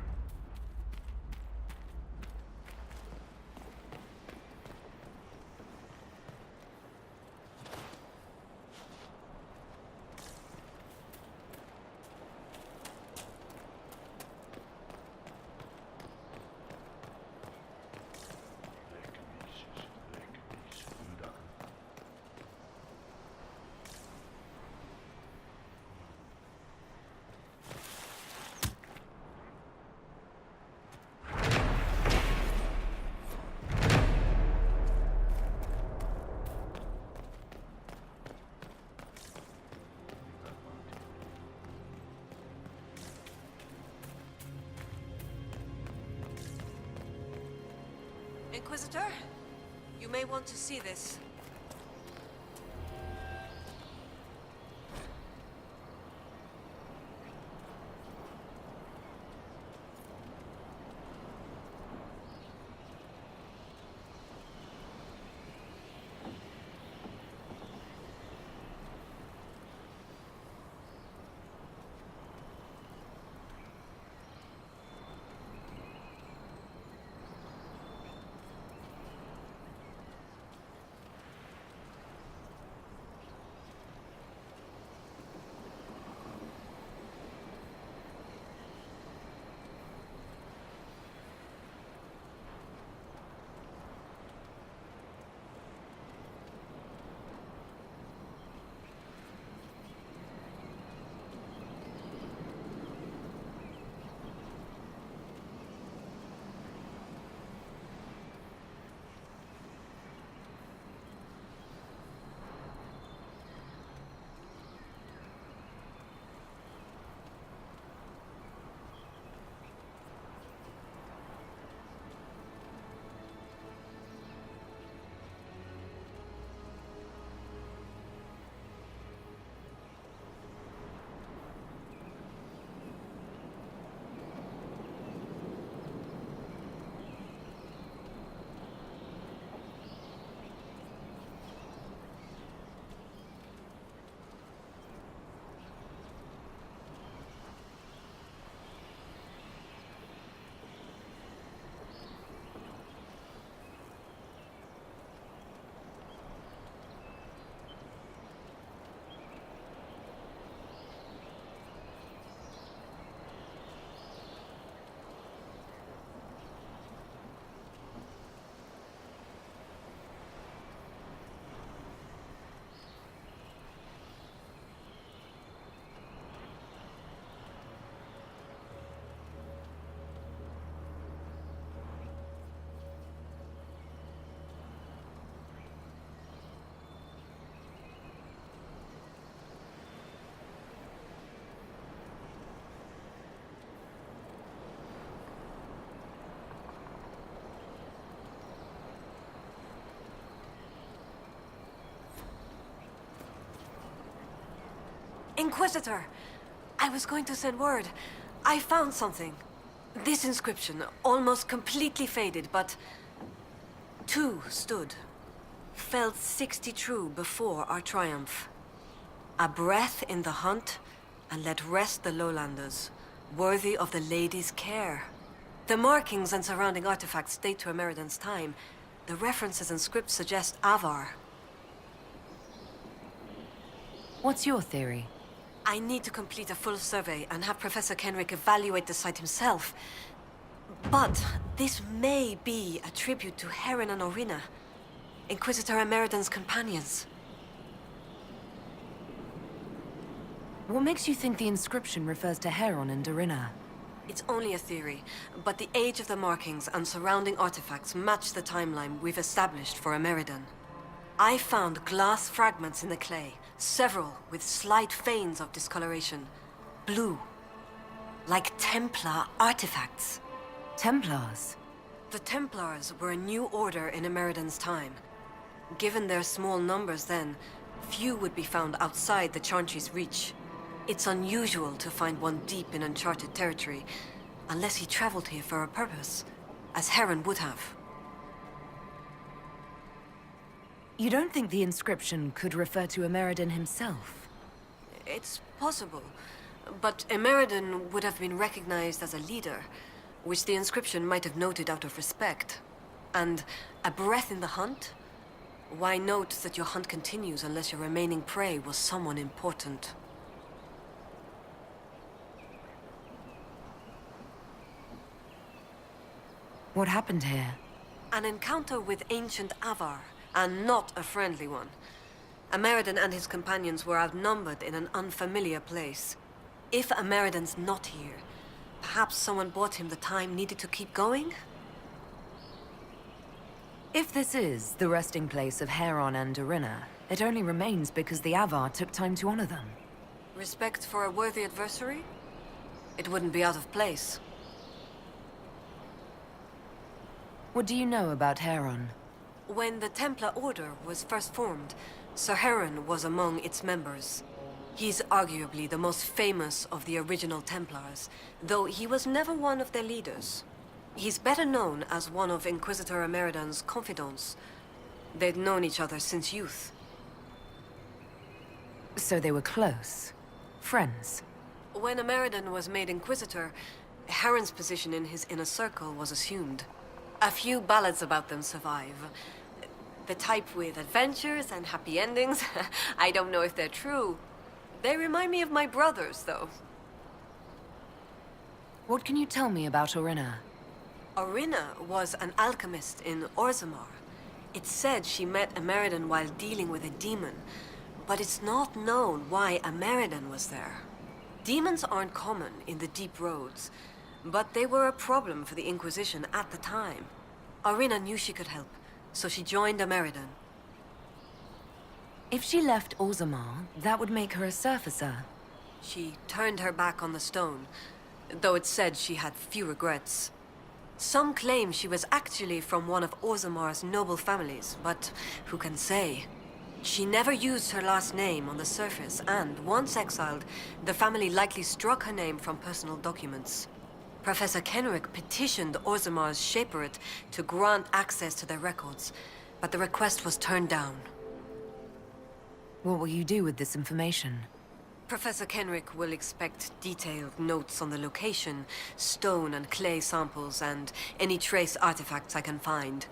Inquisitor, you may want to see this. Inquisitor! I was going to send word. I found something. This inscription, almost completely faded, but... two stood. Felt 60 true before our triumph. A breath in the hunt, and let rest the lowlanders, worthy of the lady's care. The markings and surrounding artifacts date to Ameridan's time. The references and scripts suggest Avar. What's your theory? I need to complete a full survey and have Professor Kenrick evaluate the site himself. But this may be a tribute to Heron and Orina, Inquisitor Ameridan's companions. What makes you think the inscription refers to Heron and Dorina? It's only a theory, but the age of the markings and surrounding artifacts match the timeline we've established for Ameridan. I found glass fragments in the clay, several with slight veins of discoloration. Blue. Like Templar artifacts. Templars? The Templars were a new order in Ameridan's time. Given their small numbers then, few would be found outside the Chantry's reach. It's unusual to find one deep in uncharted territory, unless he traveled here for a purpose, as Heron would have. You don't think the inscription could refer to Ameridan himself? It's possible, But Emeriden would have been recognized as a leader, which the inscription might have noted out of respect. And a breath in the hunt? Why note that your hunt continues unless your remaining prey was someone important? What happened here? An encounter with ancient Avar, and not a friendly one. Ameridan and his companions were outnumbered in an unfamiliar place. If Ameridan's not here, perhaps someone bought him the time needed to keep going? If this is the resting place of Heron and Dorina, it only remains because the Avar took time to honor them. Respect for a worthy adversary? It wouldn't be out of place. What do you know about Heron? When the Templar Order was first formed, Sir Heron was among its members. He's arguably the most famous of the original Templars, though he was never one of their leaders. He's better known as one of Inquisitor Emeridan's confidants. They'd known each other since youth. So they were close. Friends. When Emeridan was made Inquisitor, Heron's position in his inner circle was assumed. A few ballads about them survive. The type with adventures and happy endings. I don't know if they're true. They remind me of my brothers, though. What can you tell me about Orina? Orina was an alchemist in Orzammar. It's said she met Ameridan while dealing with a demon, but it's not known why Ameridan was there. Demons aren't common in the deep roads, but they were a problem for the Inquisition at the time. Orina knew she could help, so she joined Ameridan. If she left Orzammar, that would make her a surfacer. She turned her back on the stone, though it's said she had few regrets. Some claim she was actually from one of Orzammar's noble families, but who can say? She never used her last name on the surface, and once exiled, the family likely struck her name from personal documents. Professor Kenrick petitioned Orzammar's Shaperate to grant access to their records, but the request was turned down. What will you do with this information? Professor Kenrick will expect detailed notes on the location, stone and clay samples, and any trace artifacts I can find.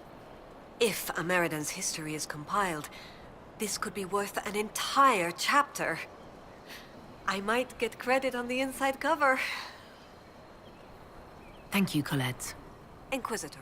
If Ameridan's history is compiled, this could be worth an entire chapter. I might get credit on the inside cover. Thank you, Colette. Inquisitor.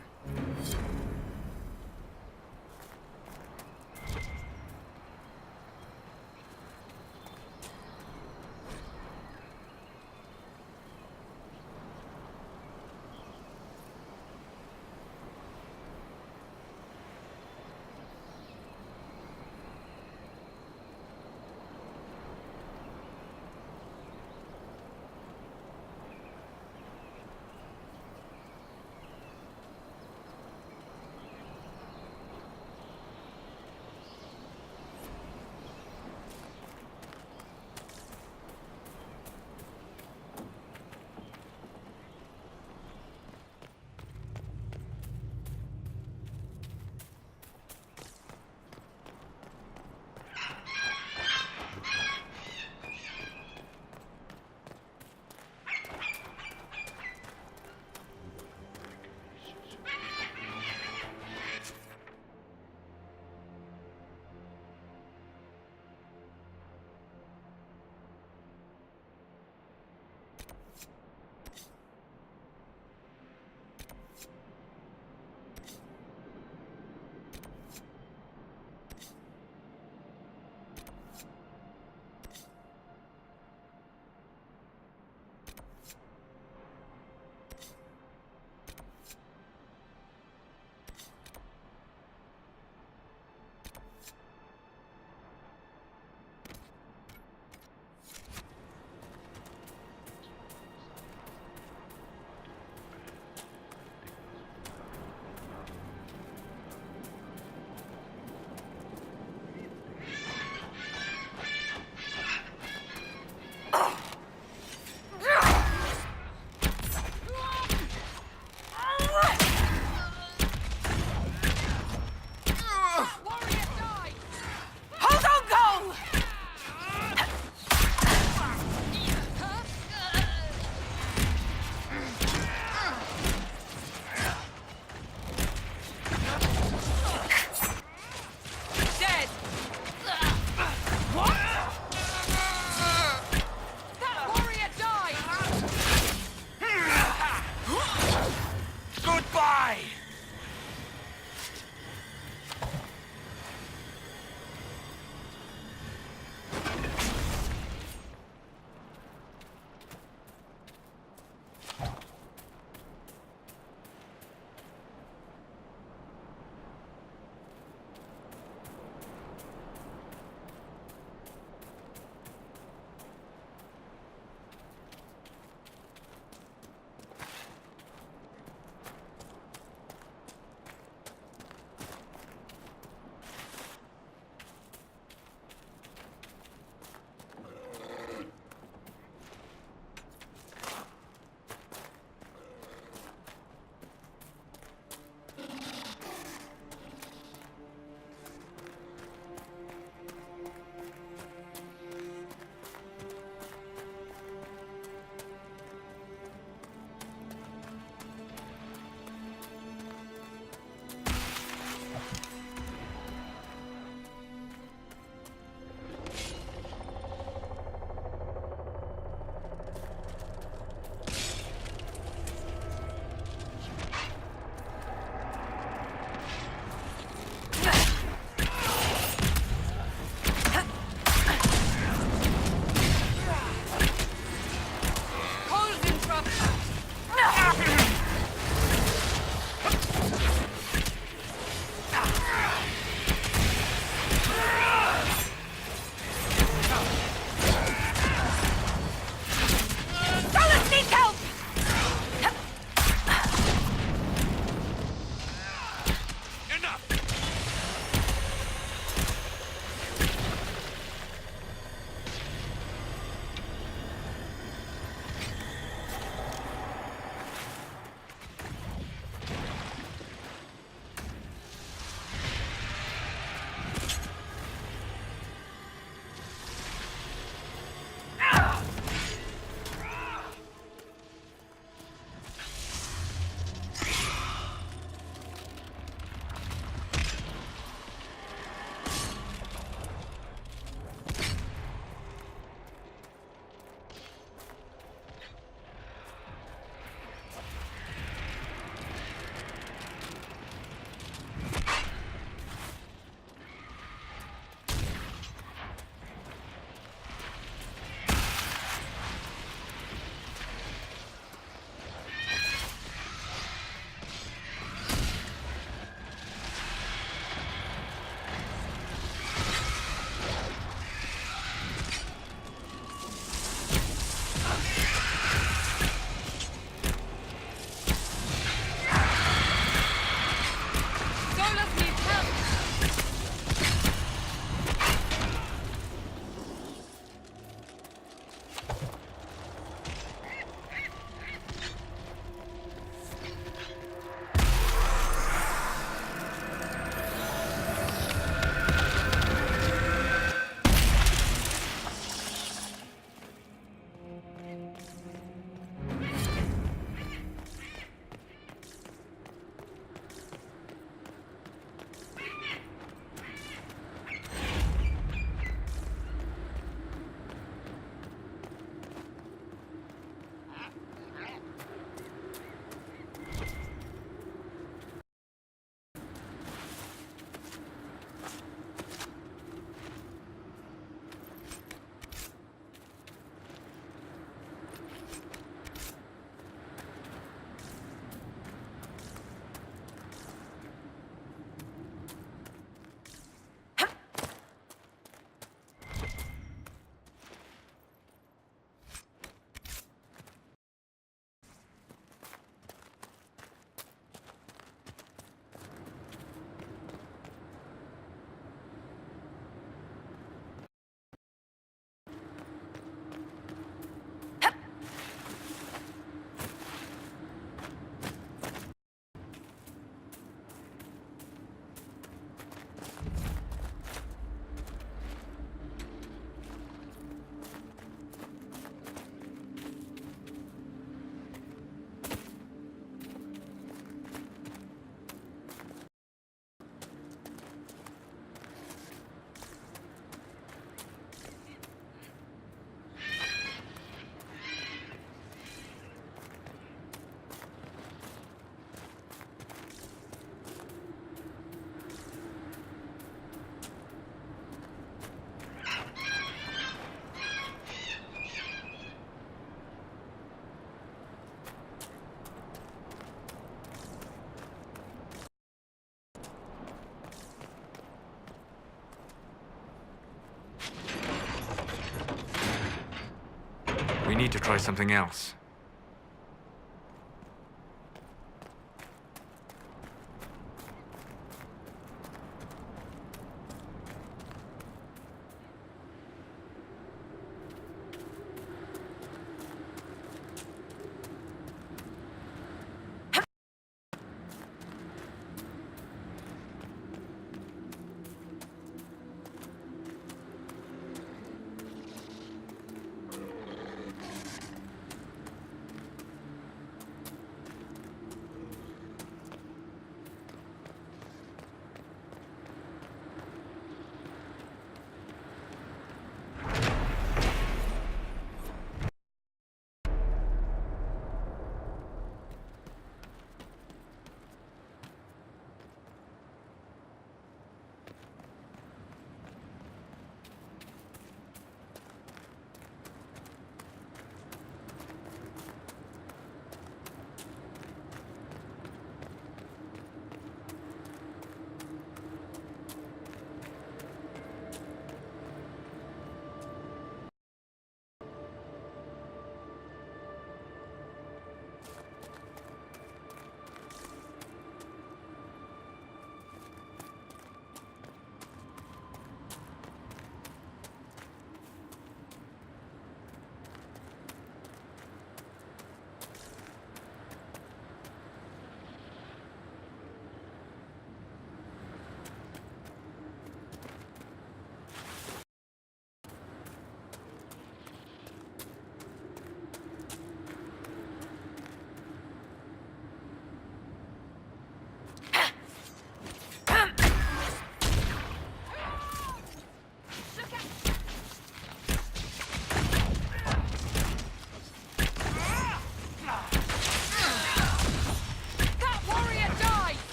need to try something else.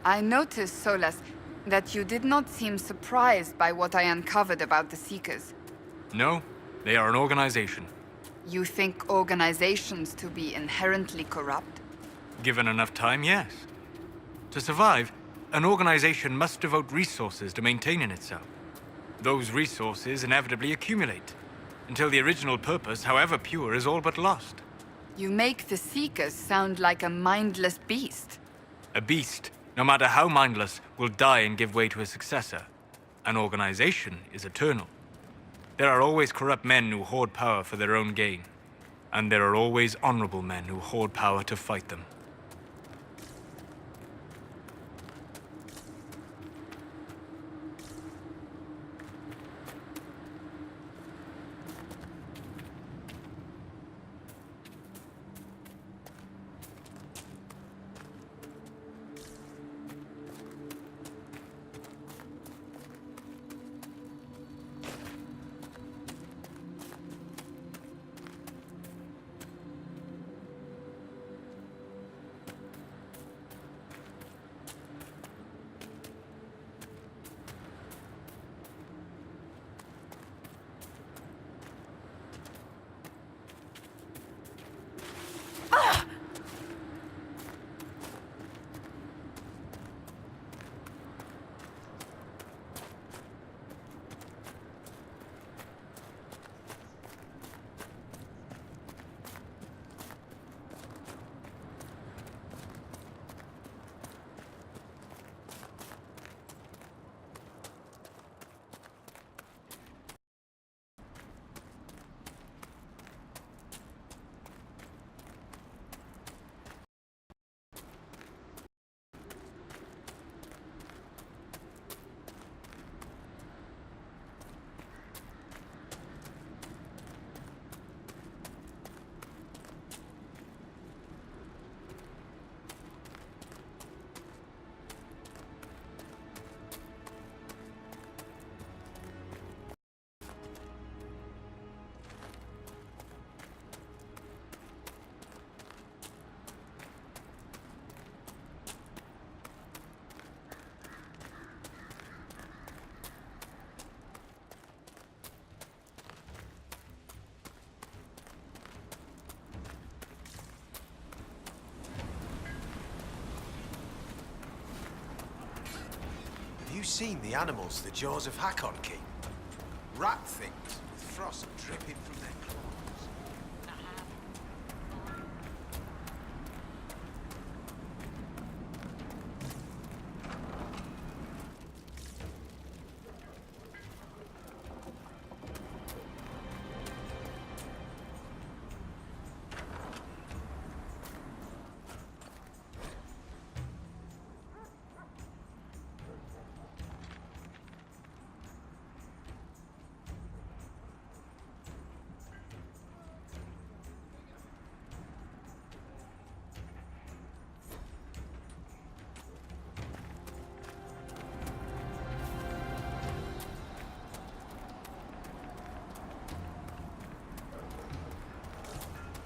I noticed, Solas, that you did not seem surprised by what I uncovered about the Seekers. No, they are an organization. You think organizations to be inherently corrupt? Given enough time, yes. To survive, an organization must devote resources to maintaining itself. Those resources inevitably accumulate, until the original purpose, however pure, is all but lost. You make the Seekers sound like a mindless beast. A beast, no matter how mindless, will die and give way to a successor. An organization is eternal. There are always corrupt men who hoard power for their own gain. And there are always honorable men who hoard power to fight them. Have you seen the animals the Jaws of Hakon keep? Rat things with frost dripping from their claws.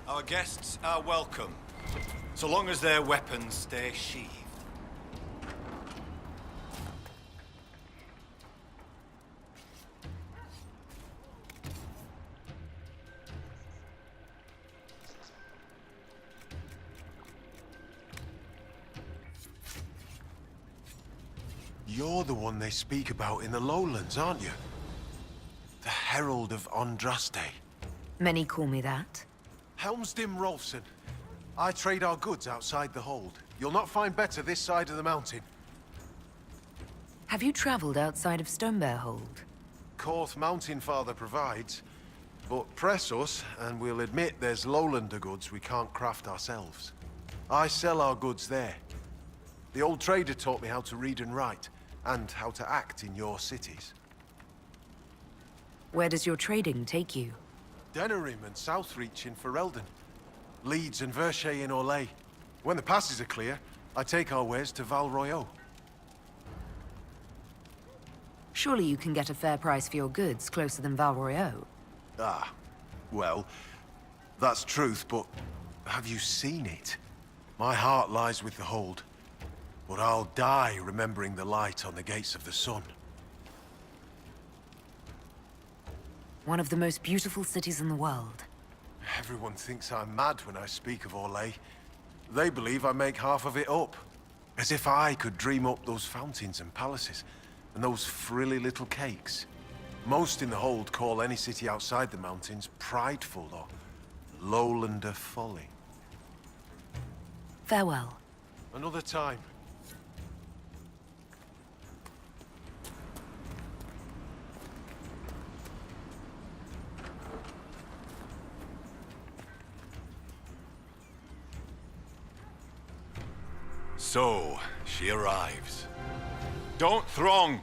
Our guests are welcome, so long as their weapons stay sheathed. You're the one they speak about in the lowlands, aren't you? The Herald of Andraste. Many call me that. Helmsdim Rolfson. I trade our goods outside the hold. You'll not find better this side of the mountain. Have you traveled outside of Stonebear Hold? Korth Mountain Father provides. But press us, and we'll admit there's lowlander goods we can't craft ourselves. I sell our goods there. The old trader taught me how to read and write, and how to act in your cities. Where does your trading take you? Denerim and Southreach in Ferelden. Leeds and Verchet in Orlais. When the passes are clear, I take our wares to Val Royeaux. Surely you can get a fair price for your goods closer than Val Royeaux. Ah, well, that's truth, but have you seen it? My heart lies with the hold. But I'll die remembering the light on the gates of the sun. One of the most beautiful cities in the world. Everyone thinks I'm mad when I speak of Orlais. They believe I make half of it up. As if I could dream up those fountains and palaces, and those frilly little cakes. Most in the hold call any city outside the mountains prideful or lowlander folly. Farewell. Another time. So, she arrives. Don't throng!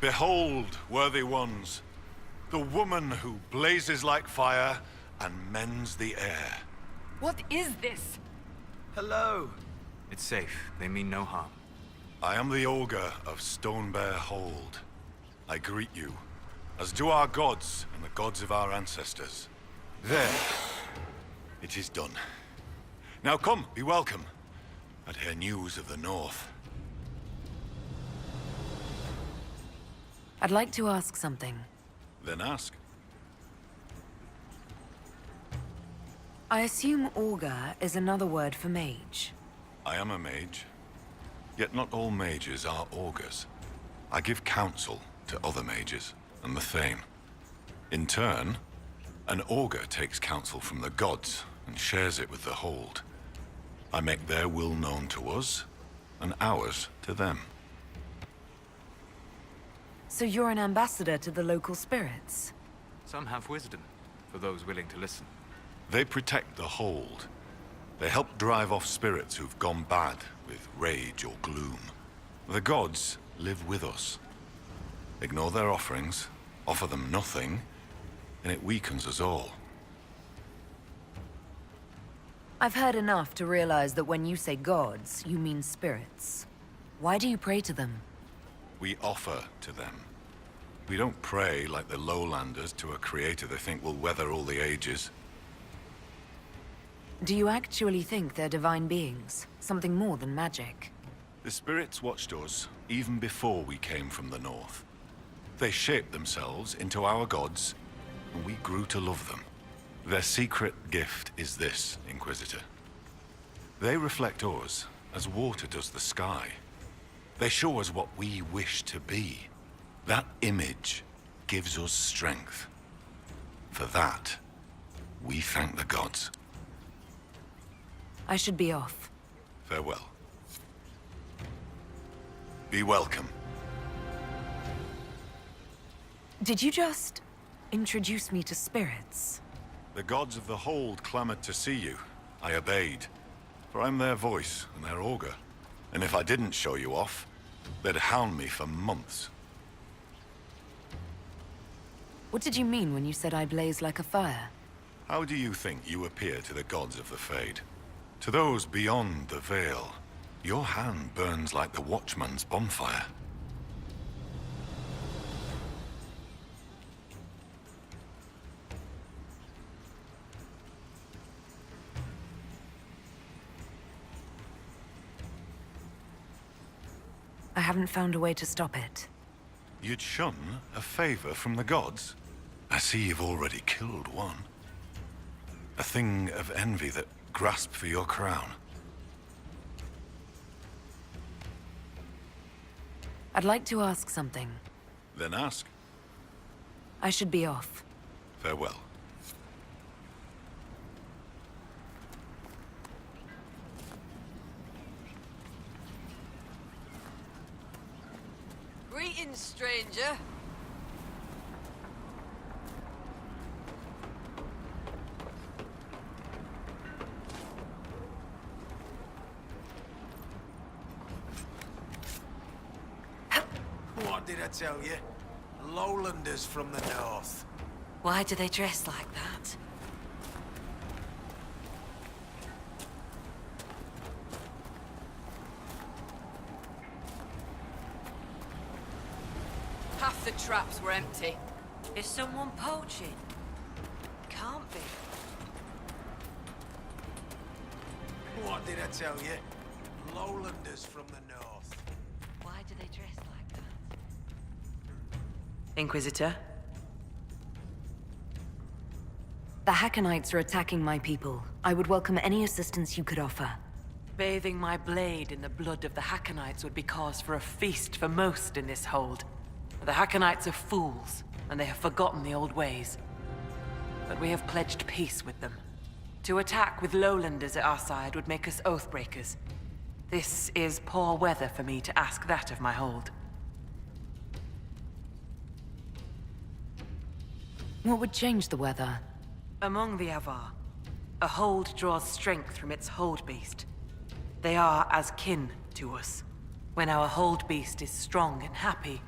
Behold, worthy ones, the woman who blazes like fire and mends the air. What is this? Hello. It's safe. They mean no harm. I am the Ogre of Stonebear Hold. I greet you, as do our gods and the gods of our ancestors. There. It is done. Now come, be welcome. I'd hear news of the North. I'd like to ask something. Then ask. I assume Augur is another word for mage. I am a mage. Yet not all mages are augurs. I give counsel to other mages, and the Thane. In turn, an augur takes counsel from the gods and shares it with the Hold. I make their will known to us, and ours to them. So you're an ambassador to the local spirits? Some have wisdom, for those willing to listen. They protect the Hold. They help drive off spirits who've gone bad with rage or gloom. The gods live with us. Ignore their offerings, offer them nothing, and it weakens us all. I've heard enough to realize that when you say gods, you mean spirits. Why do you pray to them? We offer to them. We don't pray like the lowlanders to a creator they think will weather all the ages. Do you actually think they're divine beings? Something more than magic? The spirits watched us even before we came from the north. They shaped themselves into our gods, and we grew to love them. Their secret gift is this, Inquisitor. They reflect us as water does the sky. They show us what we wish to be. That image gives us strength. For that, we thank the gods. I should be off. Farewell. Be welcome. Did you just introduce me to spirits? The gods of the Hold clamored to see you. I obeyed. For I'm their voice and their augur. And if I didn't show you off, they'd hound me for months. What did you mean when you said I blaze like a fire? How do you think you appear to the gods of the Fade? To those beyond the Veil, your hand burns like the Watchman's bonfire. I haven't found a way to stop it. You'd shun a favor from the gods? I see you've already killed one. A thing of envy that grasped for your crown. I'd like to ask something. Then ask. I should be off. Farewell. Greetings, stranger. What did I tell you? Lowlanders from the north. Why do they dress like that? Half the traps were empty. Is someone poaching? Can't be. What did I tell you? Lowlanders from the north. Inquisitor? The Hackonites are attacking my people. I would welcome any assistance you could offer. Bathing my blade in the blood of the Hackonites would be cause for a feast for most in this hold. The Hackonites are fools, and they have forgotten the old ways. But we have pledged peace with them. To attack with lowlanders at our side would make us oathbreakers. This is poor weather for me to ask that of my hold. What would change the weather? Among the Avar, a hold draws strength from its hold beast. They are as kin to us. When our hold beast is strong and happy,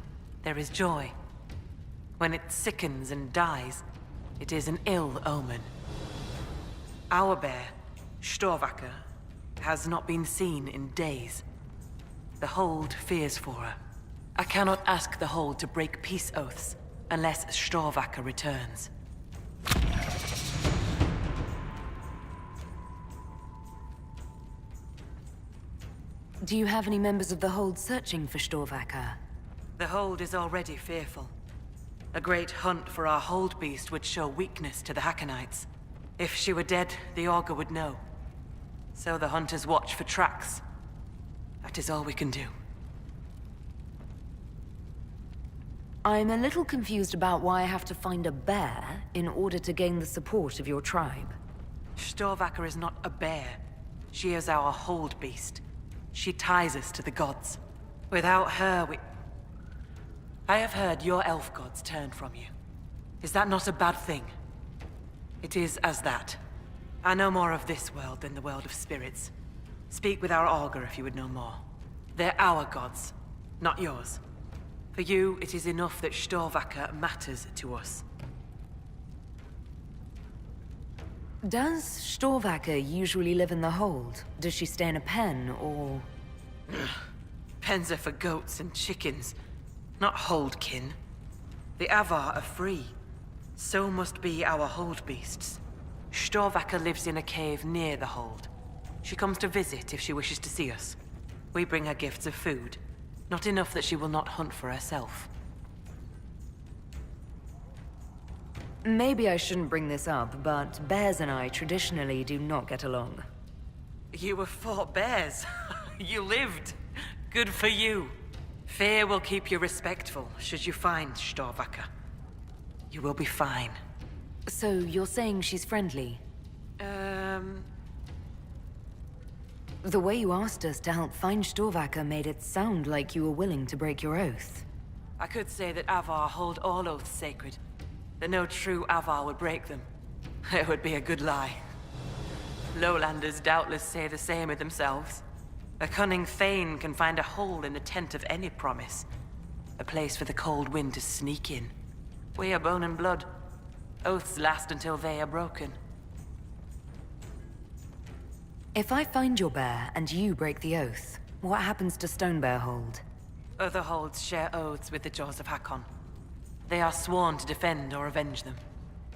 there is joy. When it sickens and dies, it is an ill omen. Our bear, Storvacker, has not been seen in days. The hold fears for her. I cannot ask the hold to break peace oaths unless Storvacker returns. Do you have any members of the hold searching for Storvacker? The hold is already fearful. A great hunt for our hold beast would show weakness to the Hackonites. If she were dead, the Augur would know. So the hunters watch for tracks. That is all we can do. I'm a little confused about why I have to find a bear in order to gain the support of your tribe. Storvacker is not a bear. She is our hold beast. She ties us to the gods. Without her, I have heard your elf gods turned from you. Is that not a bad thing? It is as that. I know more of this world than the world of spirits. Speak with our Augur if you would know more. They're our gods, not yours. For you, it is enough that Storvacker matters to us. Does Storvacker usually live in the hold? Does she stay in a pen, or...? Pens are for goats and chickens, not holdkin. The Avar are free. So must be our hold beasts. Storvacker lives in a cave near the hold. She comes to visit if she wishes to see us. We bring her gifts of food. Not enough that she will not hunt for herself. Maybe I shouldn't bring this up, but bears and I traditionally do not get along. You were fought bears. You lived. Good for you. Fear will keep you respectful should you find Storvacker. You will be fine. So you're saying she's friendly? The way you asked us to help find Storvacker made it sound like you were willing to break your oath. I could say that Avar hold all oaths sacred. That no true Avar would break them. It would be a good lie. Lowlanders doubtless say the same of themselves. A cunning Thane can find a hole in the tent of any promise. A place for the cold wind to sneak in. We are bone and blood. Oaths last until they are broken. If I find your bear and you break the oath, what happens to Stonebear Hold? Other holds share oaths with the Jaws of Hakon. They are sworn to defend or avenge them.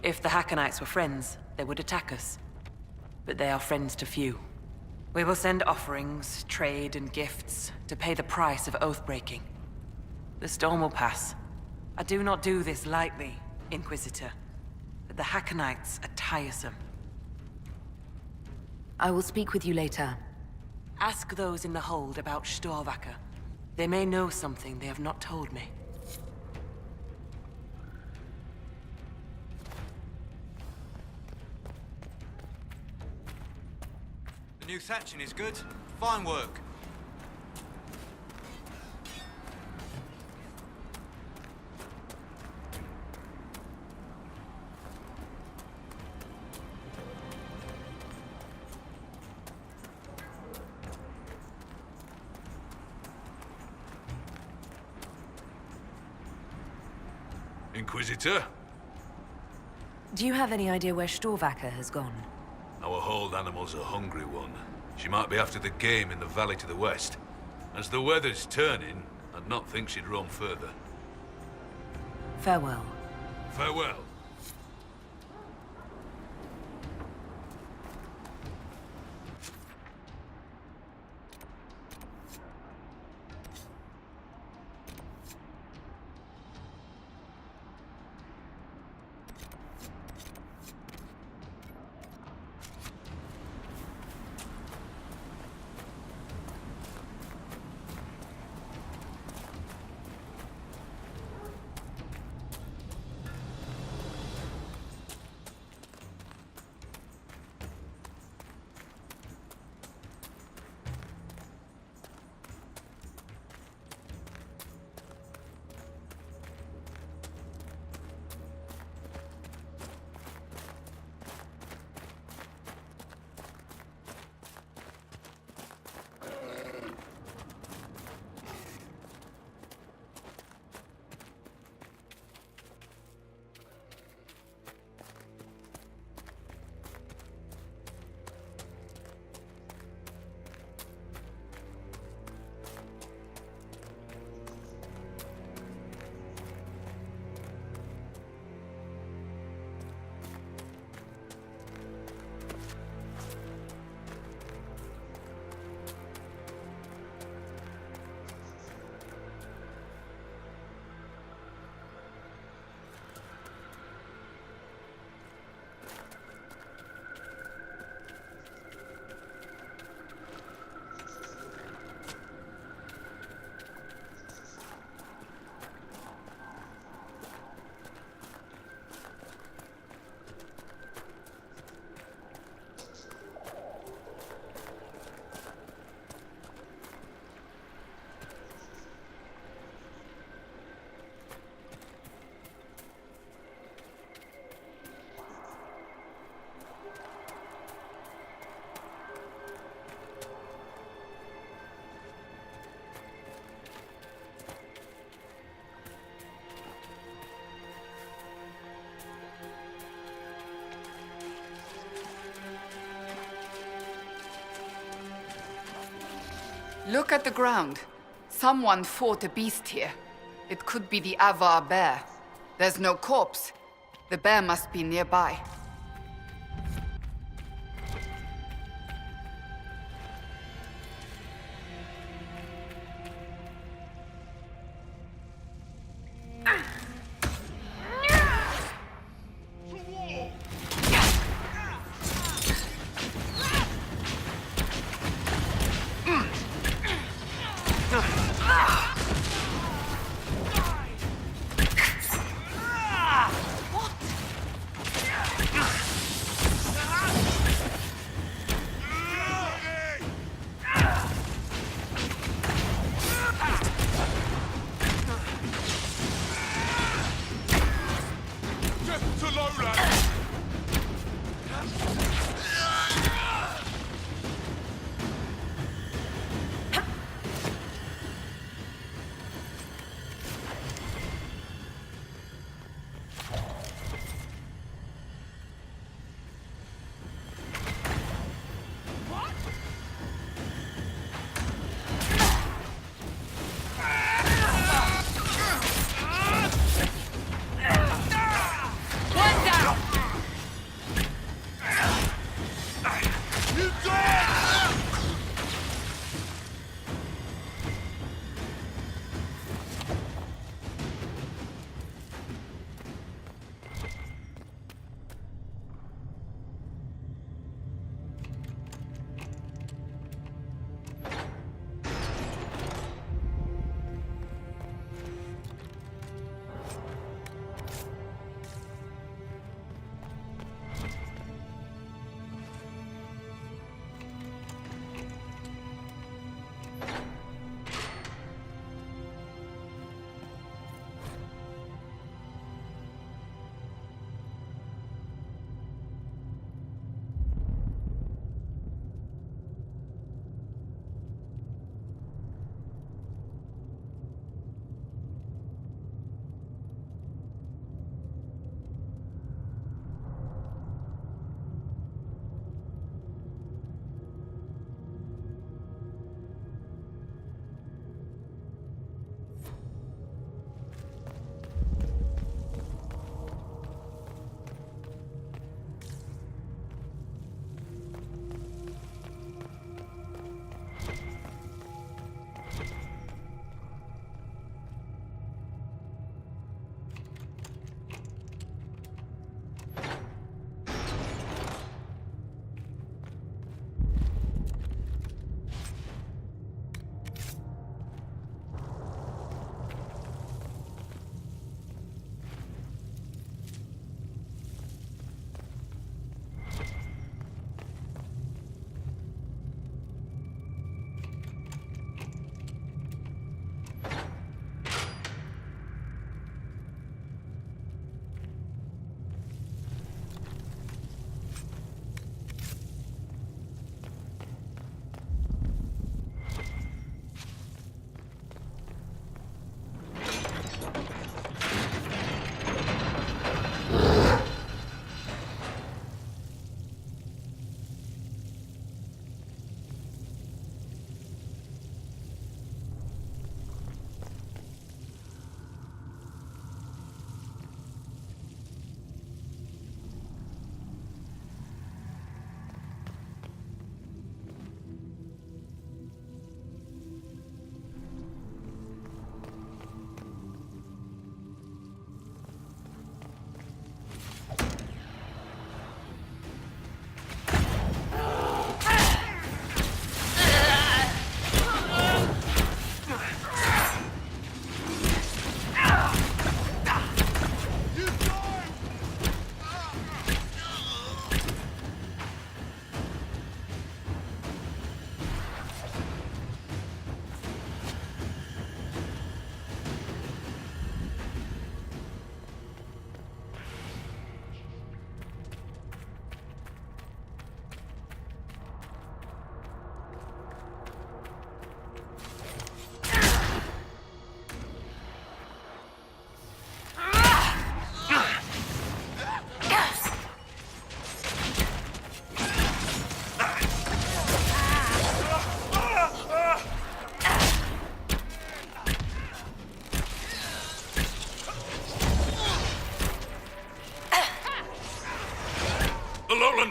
If the Hackonites were friends, they would attack us. But they are friends to few. We will send offerings, trade, and gifts to pay the price of oath-breaking. The storm will pass. I do not do this lightly, Inquisitor. But the Hackonites are tiresome. I will speak with you later. Ask those in the hold about Storvacker. They may know something they have not told me. The new thatching is good. Fine work. Inquisitor? Do you have any idea where Storvacker has gone? Our hold animal's a hungry one. She might be after the game in the valley to the west. As the weather's turning, I'd not think she'd roam further. Farewell. Farewell. Look at the ground. Someone fought a beast here. It could be the Avar bear. There's no corpse. The bear must be nearby.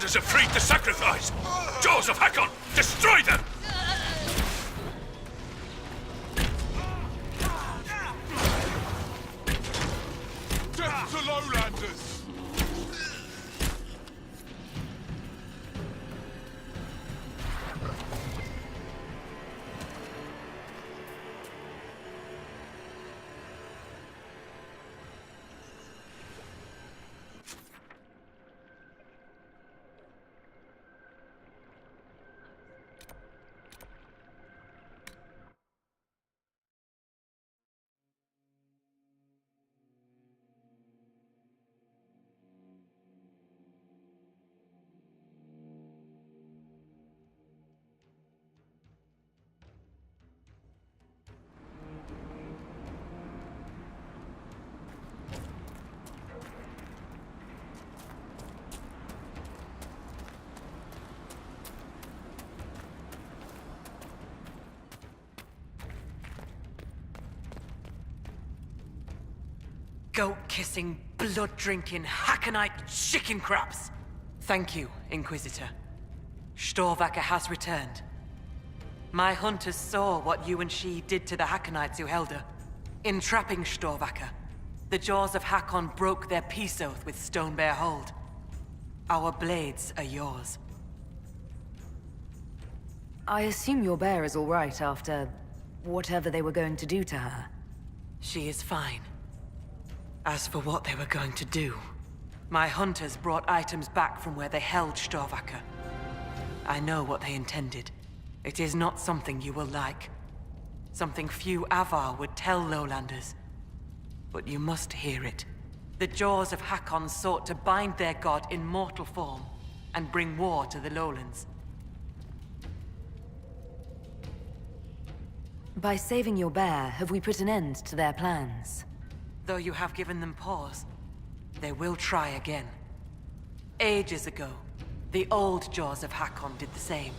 hunters have freed the sacrifice! Jaws of Hakon! Destroy them! Death to lowlanders! Goat-kissing, blood-drinking, Hakonite chicken craps! Thank you, Inquisitor. Storvacker has returned. My hunters saw what you and she did to the Hakonites who held her. In trapping Storvacker, the Jaws of Hakon broke their peace oath with Stonebear Hold. Our blades are yours. I assume your bear is all right after whatever they were going to do to her. She is fine. As for what they were going to do, my hunters brought items back from where they held Storvacker. I know what they intended. It is not something you will like. Something few Avar would tell lowlanders. But you must hear it. The Jaws of Hakon sought to bind their god in mortal form and bring war to the lowlands. By saving your bear, have we put an end to their plans? Though you have given them pause, they will try again. Ages ago, the old Jaws of Hakon did the same.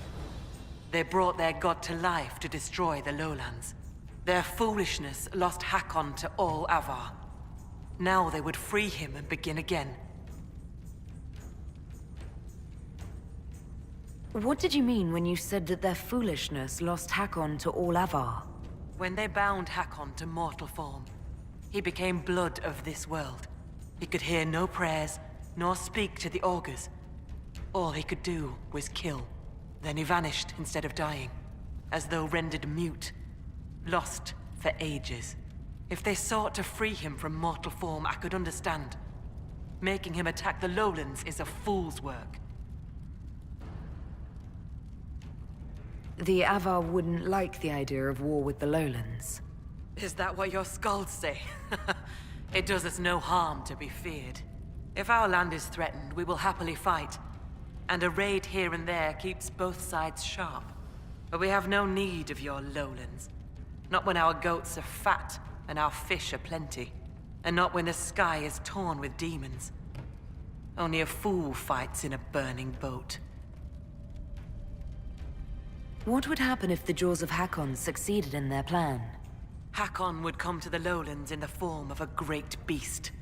They brought their god to life to destroy the lowlands. Their foolishness lost Hakon to all Avar. Now they would free him and begin again. What did you mean when you said that their foolishness lost Hakon to all Avar? When they bound Hakon to mortal form, he became blood of this world. He could hear no prayers, nor speak to the augurs. All he could do was kill. Then he vanished instead of dying, as though rendered mute, lost for ages. If they sought to free him from mortal form, I could understand. Making him attack the lowlands is a fool's work. The Avar wouldn't like the idea of war with the lowlands. Is that what your skalds say? It does us no harm to be feared. If our land is threatened, we will happily fight. And a raid here and there keeps both sides sharp. But we have no need of your lowlands. Not when our goats are fat and our fish are plenty. And not when the sky is torn with demons. Only a fool fights in a burning boat. What would happen if the Jaws of Hakon succeeded in their plan? Hakon would come to the lowlands in the form of a great beast.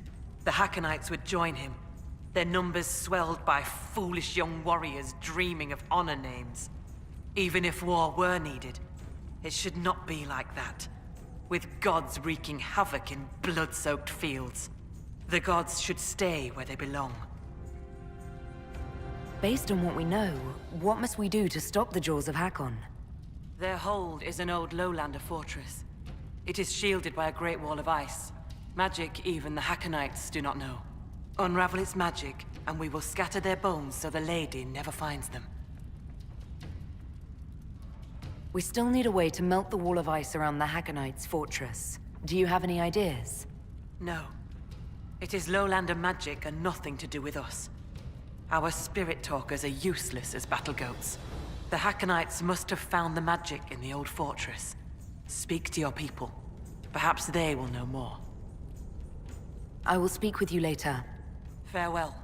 The Hakonites would join him, their numbers swelled by foolish young warriors dreaming of honor names. Even if war were needed, it should not be like that. With gods wreaking havoc in blood-soaked fields. The gods should stay where they belong. Based on what we know, what must we do to stop the Jaws of Hakon? Their hold is an old lowlander fortress. It is shielded by a great wall of ice. Magic even the Hakonites do not know. Unravel its magic, and we will scatter their bones so the lady never finds them. We still need a way to melt the wall of ice around the Hakonites' fortress. Do you have any ideas? No. It is lowlander magic and nothing to do with us. Our spirit talkers are useless as battle goats. The Hakonites must have found the magic in the old fortress. Speak to your people. Perhaps they will know more. I will speak with you later. Farewell.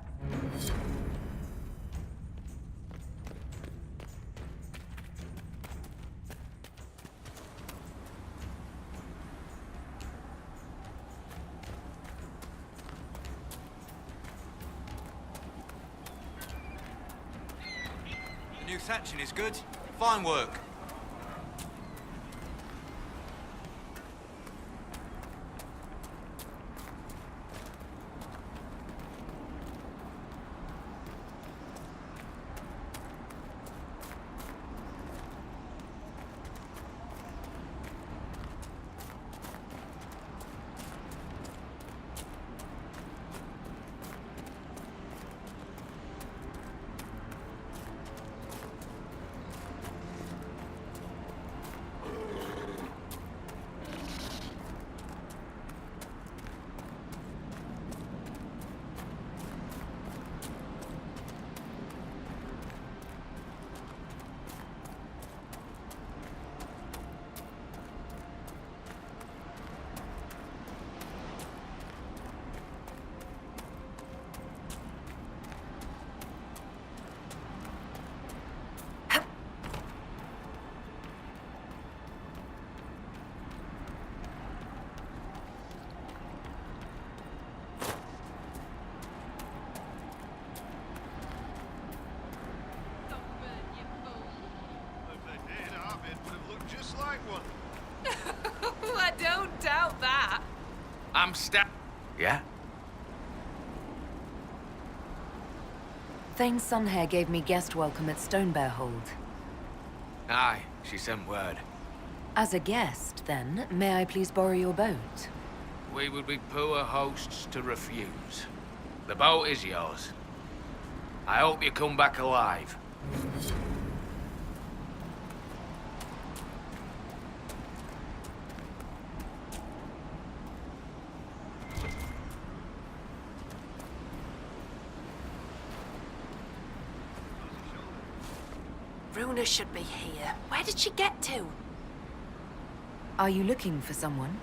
thatching is good. Fine work. Just like one. I don't doubt that. I'm Yeah? Thane's Sunhair gave me guest welcome at Stonebear Hold. Aye, she sent word. As a guest, then, may I please borrow your boat? We would be poor hosts to refuse. The boat is yours. I hope you come back alive. Runa should be here. Where did she get to? Are you looking for someone?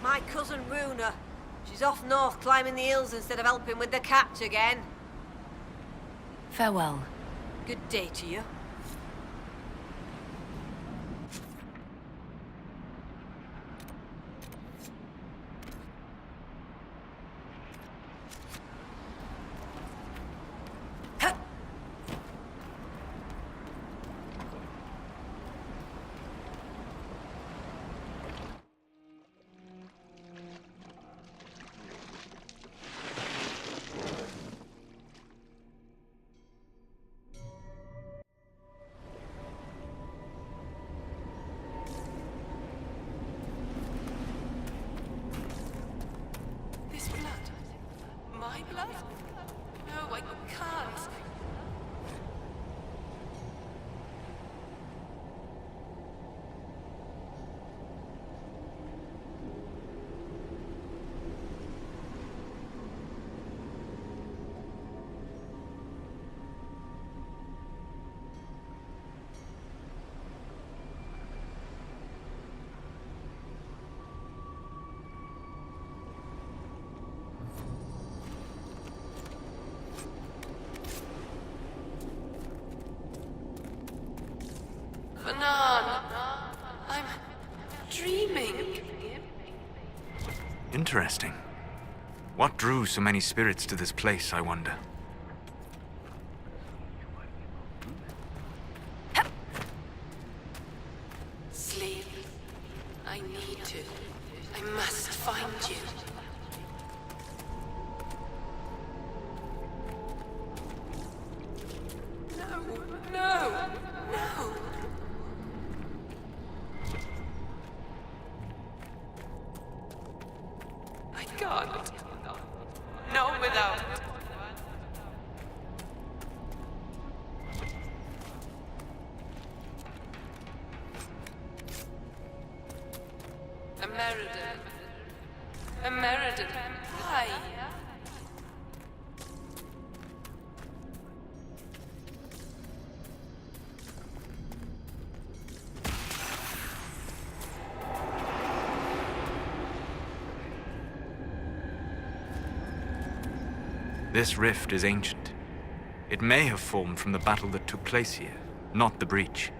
My cousin Runa. She's off north climbing the hills instead of helping with the catch again. Farewell. Good day to you. This blood? My blood? No, I can't. Fanan, I'm dreaming. Interesting. What drew so many spirits to this place, I wonder? Sleep. I need to. I must find you. No. I can't. Not without. American. Why? This rift is ancient. It may have formed from the battle that took place here, not the breach.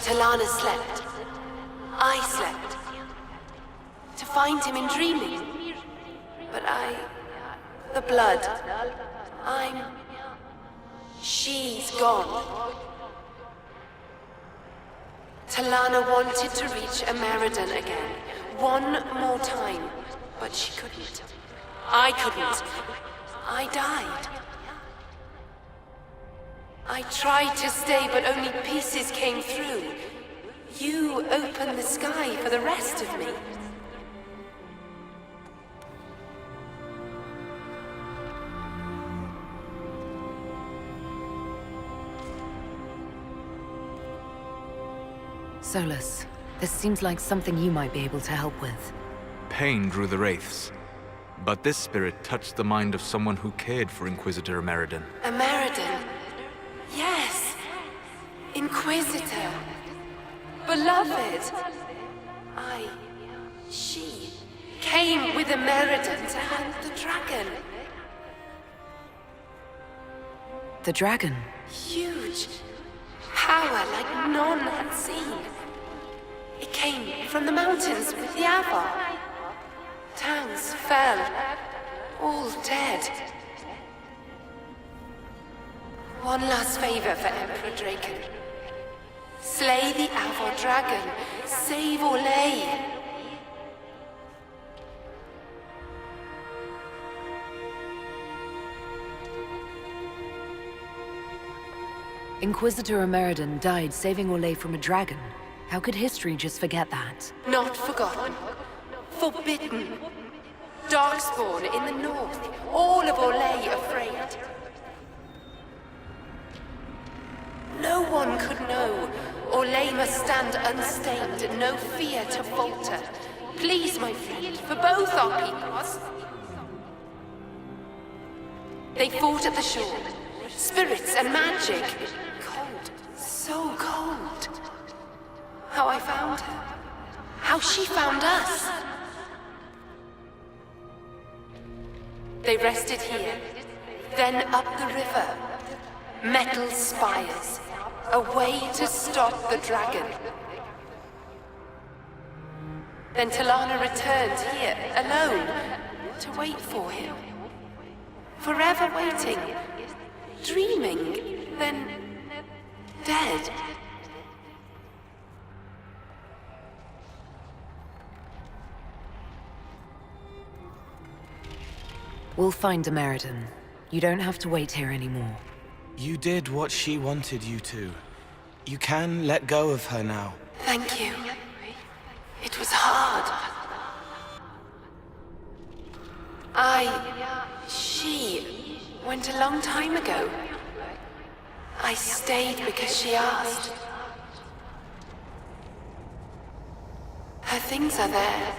Talana slept. I slept. To find him in dreaming. But the blood. She's gone. Talana wanted to reach Ameridan again. One more time. But she couldn't. I couldn't. I died. I tried to stay, but only pieces came through. You opened the sky for the rest of me. Solus, this seems like something you might be able to help with. Pain drew the wraiths, but this spirit touched the mind of someone who cared for Inquisitor Ameridan. Ameridan? Yes! Inquisitor! Beloved! She came with Ameridan to hunt the dragon. The dragon? Huge. Power like none had seen. It came from the mountains with the Avar. Towns fell, all dead. One last favor for Emperor Draken. Slay the Avar dragon. Save Orlais. Inquisitor Ameridan died saving Orlais from a dragon. How could history just forget that? Not forgotten. Forbidden. Darkspawn in the north. All of Orlais afraid. No one could know. Orlais must stand unstained, no fear to falter. Please, my friend, for both our peoples. They fought at the shore. Spirits and magic. Cold. So cold. How I found her. How she found us. They rested here, then up the river. Metal spires. A way to stop the dragon. Then Talana returned here, alone, to wait for him. Forever waiting. Dreaming, then dead. We'll find Ameridan. You don't have to wait here anymore. You did what she wanted you to. You can let go of her now. Thank you. It was hard. She went a long time ago. I stayed because she asked. Her things are there.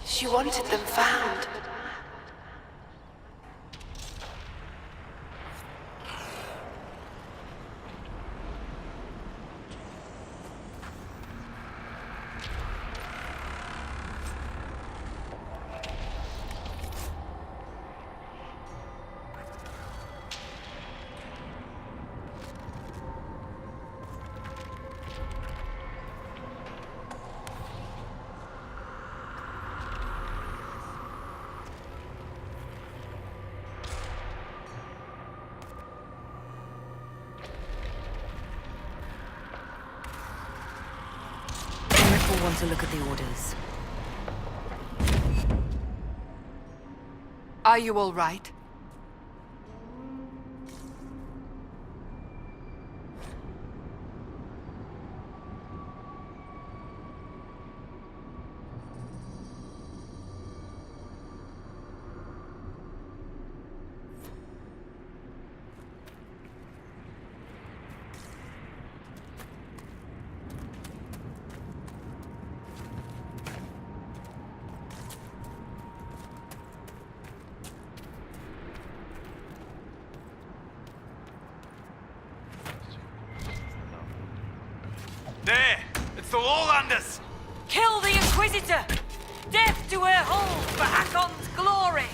She wanted them found. We'll want to look at the orders. Are you all right? There! It's the Lowlanders! Kill the Inquisitor! Death to her hold for Hakon's glory!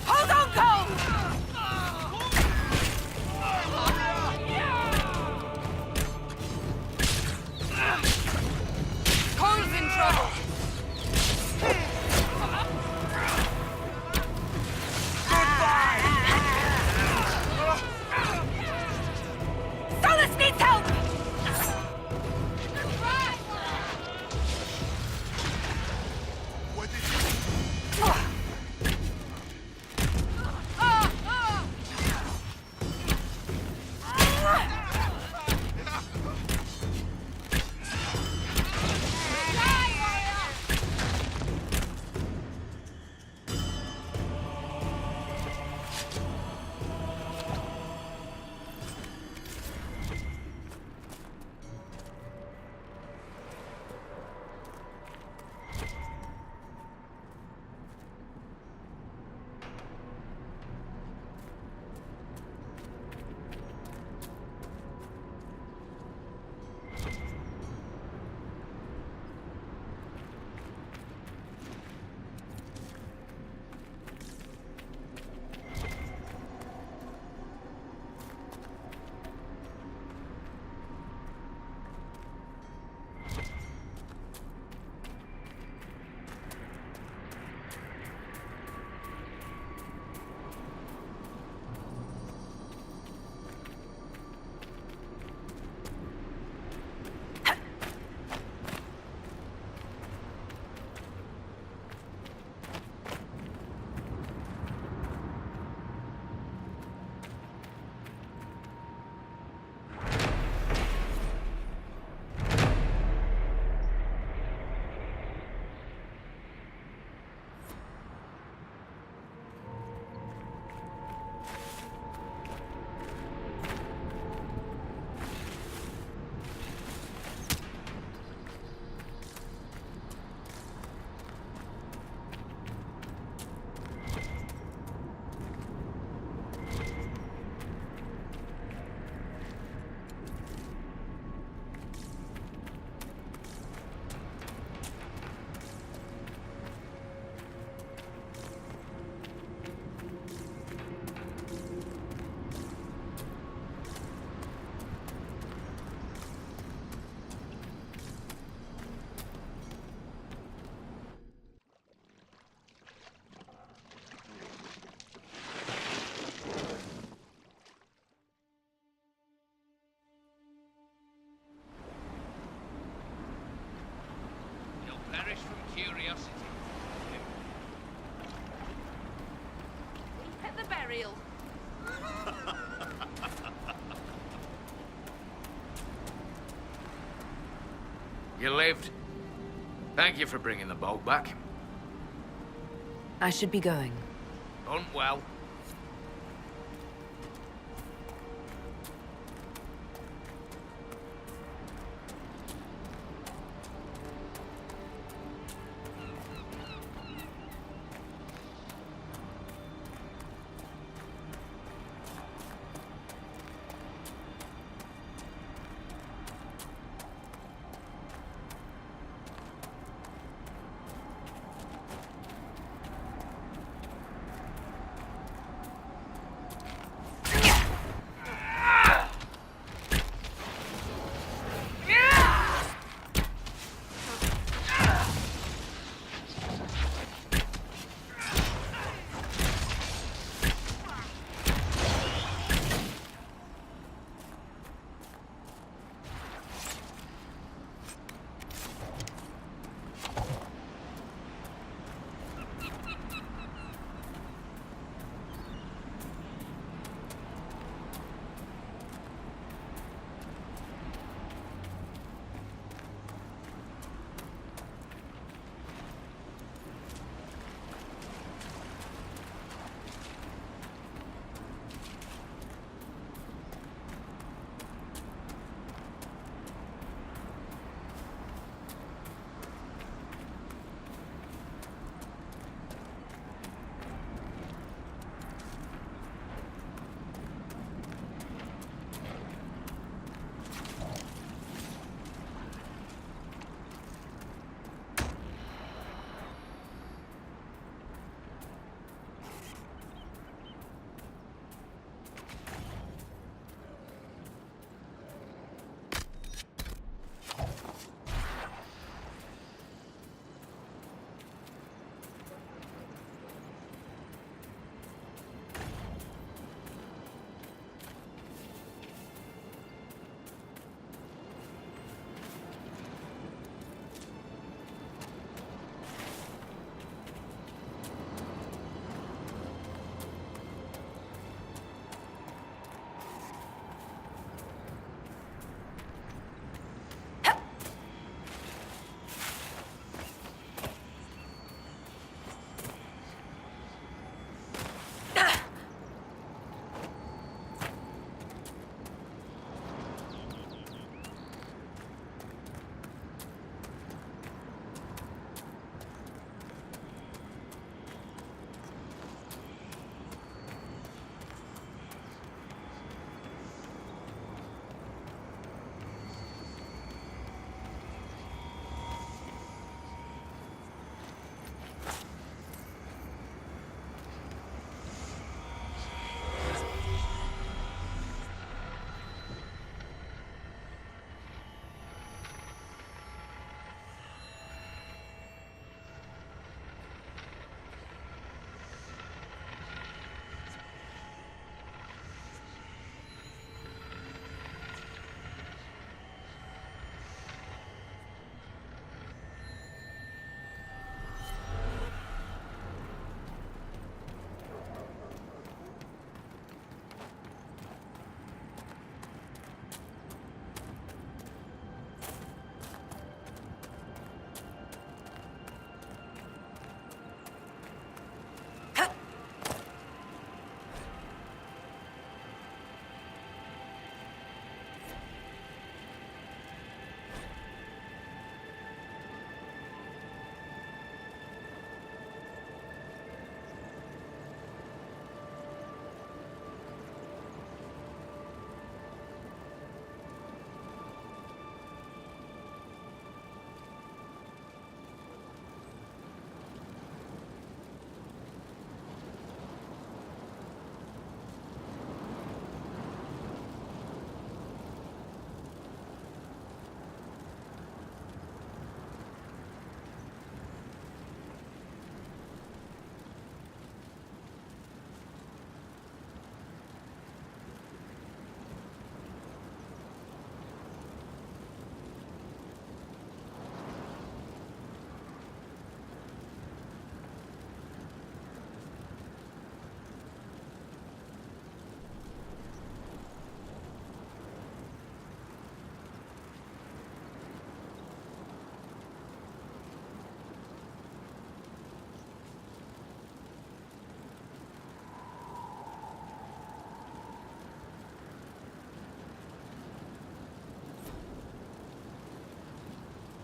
Hold on, Cole! You lived. Thank you for bringing the boat back. I should be going. Hunt well.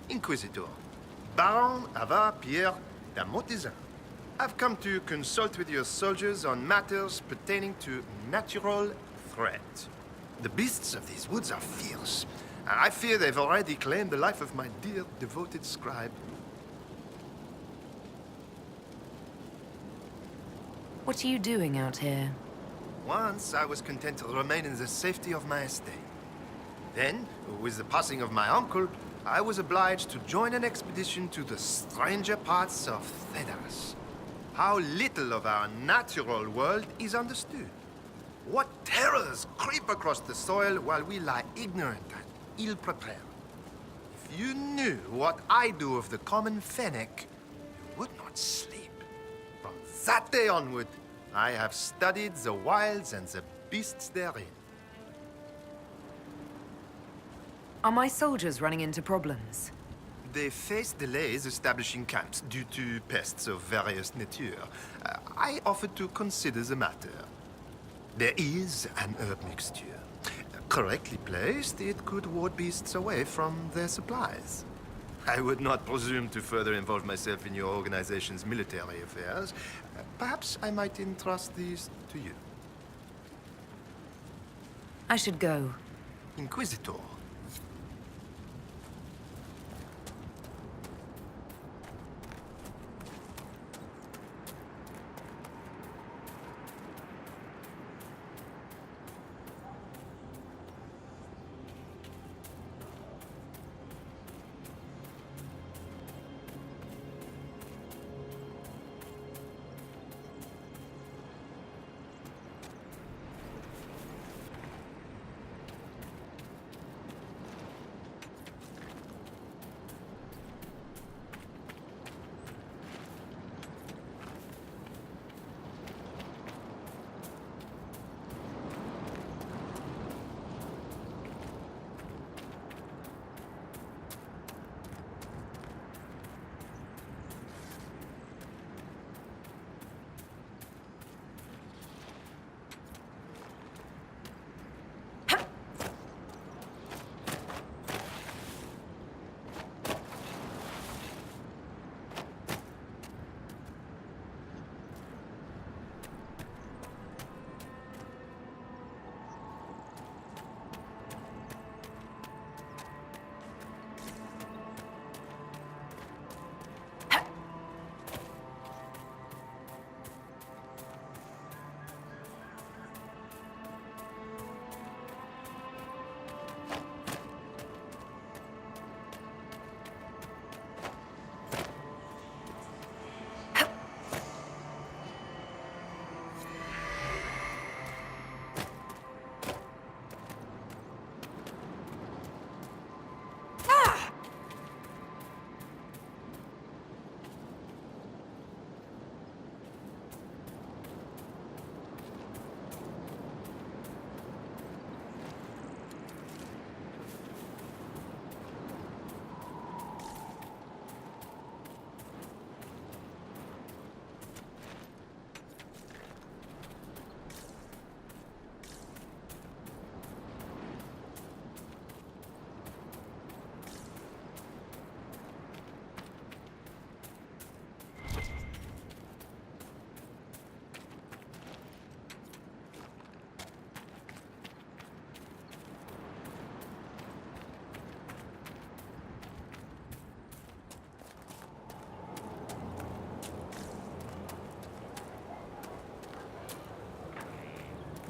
Inquisitor, Baron Avar Pierre d'Amotizan. I've come to consult with your soldiers on matters pertaining to natural threat. The beasts of these woods are fierce, and I fear they've already claimed the life of my dear, devoted scribe. What are you doing out here? Once I was content to remain in the safety of my estate. Then, with the passing of my uncle, I was obliged to join an expedition to the stranger parts of Thedas. How little of our natural world is understood. What terrors creep across the soil while we lie ignorant and ill-prepared. If you knew what I do of the common fennec, you would not sleep. From that day onward, I have studied the wilds and the beasts therein. Are my soldiers running into problems? They face delays establishing camps due to pests of various nature. I offered to consider the matter. There is an herb mixture. Correctly placed, it could ward beasts away from their supplies. I would not presume to further involve myself in your organization's military affairs. Perhaps I might entrust these to you. I should go. Inquisitor.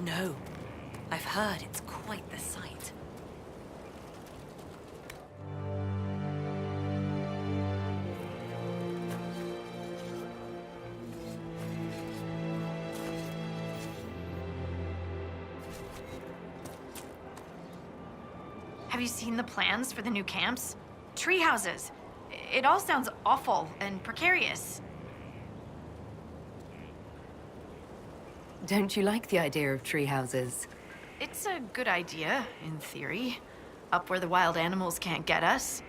No. I've heard it's quite the sight. Have you seen the plans for the new camps? Tree houses. It all sounds awful and precarious. Don't you like the idea of tree houses? It's a good idea, in theory. Up where the wild animals can't get us.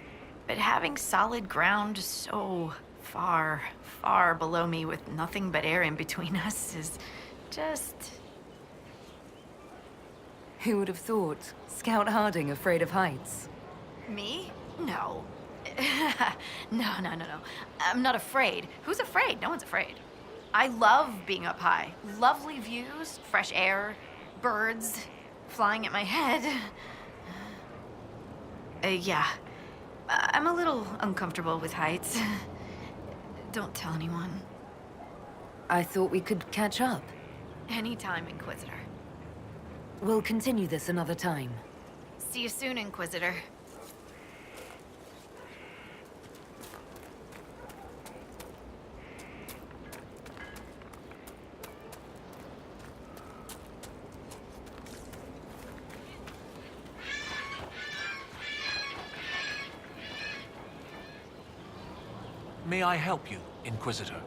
But having solid ground so far, far below me with nothing but air in between us is just... Who would have thought? Scout Harding afraid of heights? Me? No. No, no, no, no. I'm not afraid. Who's afraid? No one's afraid. I love being up high. Lovely views, fresh air, birds flying at my head. Yeah. I'm a little uncomfortable with heights. Don't tell anyone. I thought we could catch up. Anytime, Inquisitor. We'll continue this another time. See you soon, Inquisitor. May I help you, Inquisitor?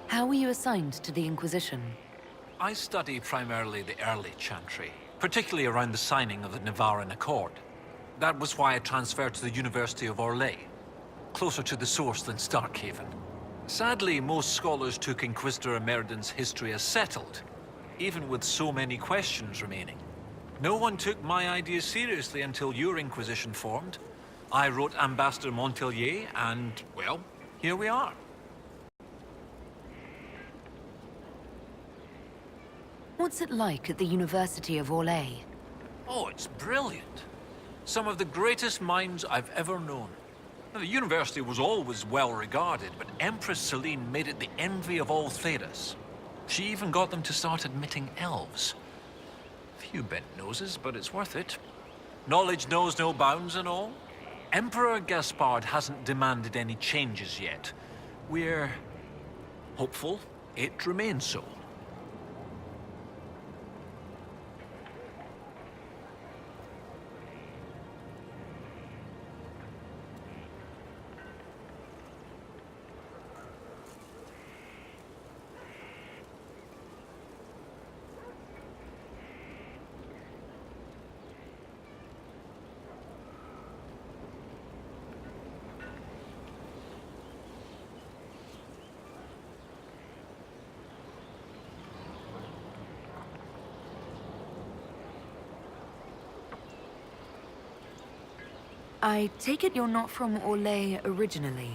How were you assigned to the Inquisition? I study primarily the early Chantry, particularly around the signing of the Nevarin Accord. That was why I transferred to the University of Orlais, closer to the source than Starkhaven. Sadly, most scholars took Inquisitor Emeridon's history as settled, even with so many questions remaining. No one took my ideas seriously until your Inquisition formed. I wrote Ambassador Montelier, and, well, here we are. What's it like at the University of Orlais? Oh, it's brilliant. Some of the greatest minds I've ever known. Now, the university was always well regarded, but Empress Celine made it the envy of all Thedas. She even got them to start admitting elves. Few bent noses, but it's worth it. Knowledge knows no bounds and all. Emperor Gaspard hasn't demanded any changes yet. We're hopeful it remains so. I take it you're not from Orlais originally?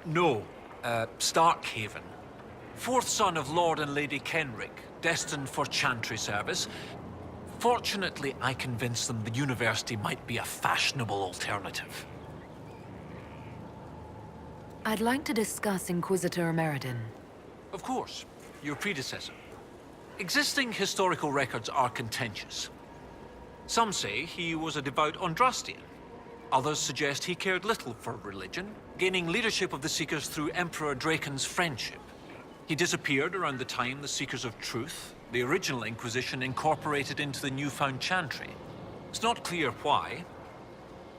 No. Starkhaven. Fourth son of Lord and Lady Kenrick, destined for Chantry service. Fortunately, I convinced them the university might be a fashionable alternative. I'd like to discuss Inquisitor Emeridon. Of course. Your predecessor. Existing historical records are contentious. Some say he was a devout Andrastian. Others suggest he cared little for religion, gaining leadership of the Seekers through Emperor Draken's friendship. He disappeared around the time the Seekers of Truth, the original Inquisition, incorporated into the newfound Chantry. It's not clear why.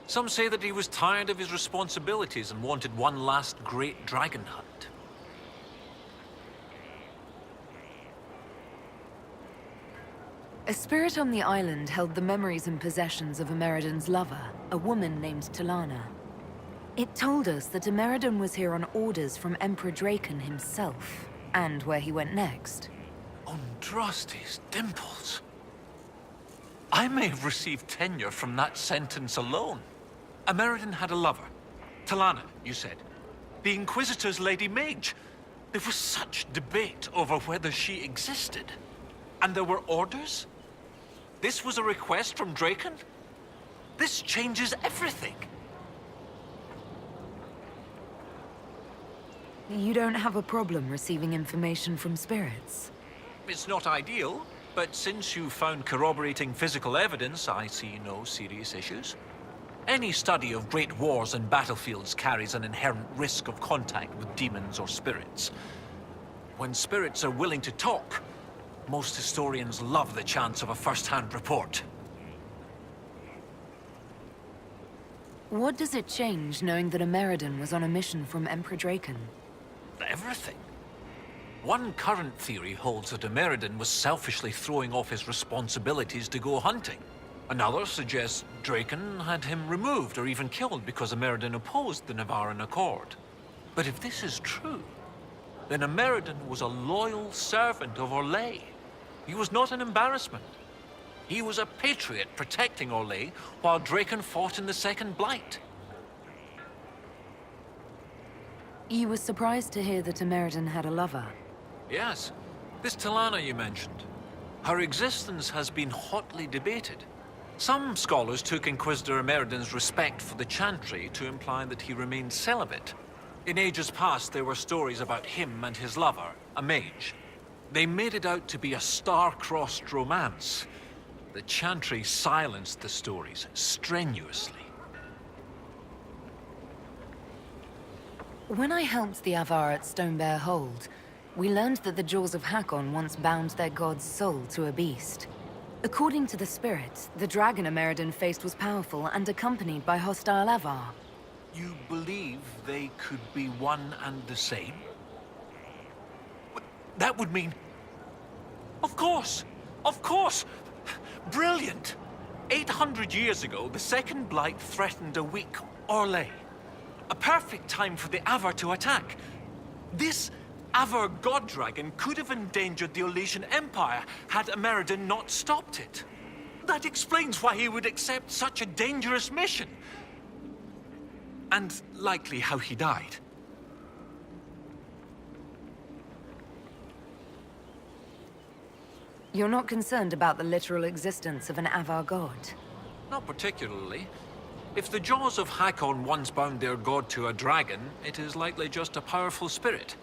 Some say that he was tired of his responsibilities and wanted one last great dragon hunt. A spirit on the island held the memories and possessions of Emeridon's lover, a woman named Talana. It told us that Emeridon was here on orders from Emperor Draken himself, and where he went next. Andraste's dimples. I may have received tenure from that sentence alone. Emeridon had a lover. Talana, you said. The Inquisitor's Lady Mage. There was such debate over whether she existed. And there were orders? This was a request from Draken? This changes everything. You don't have a problem receiving information from spirits? It's not ideal, but since you found corroborating physical evidence, I see no serious issues. Any study of great wars and battlefields carries an inherent risk of contact with demons or spirits. When spirits are willing to talk, most historians love the chance of a first-hand report. What does it change knowing that Emeridon was on a mission from Emperor Draken? Everything. One current theory holds that Emeridon was selfishly throwing off his responsibilities to go hunting. Another suggests Draken had him removed or even killed because Emeridon opposed the Nevarin Accord. But if this is true, then Emeridon was a loyal servant of Orlais. He was not an embarrassment. He was a patriot protecting Orlais while Draken fought in the Second Blight. You were surprised to hear that Ameridan had a lover. Yes, this Talana you mentioned. Her existence has been hotly debated. Some scholars took Inquisitor Ameridan's respect for the Chantry to imply that he remained celibate. In ages past, there were stories about him and his lover, a mage. They made it out to be a star-crossed romance. The Chantry silenced the stories strenuously. When I helped the Avar at Stonebear Hold, we learned that the Jaws of Hakon once bound their god's soul to a beast. According to the spirit, the dragon Ameridan faced was powerful and accompanied by hostile Avar. You believe they could be one and the same? That would mean... Of course! Of course! Brilliant! 800 years ago, the Second Blight threatened a weak Orlais. A perfect time for the Avar to attack. This Avar god dragon could have endangered the Orlesian Empire had Ameridan not stopped it. That explains why he would accept such a dangerous mission. And likely how he died. You're not concerned about the literal existence of an Avar god? Not particularly. If the Jaws of Hakon once bound their god to a dragon, it is likely just a powerful spirit.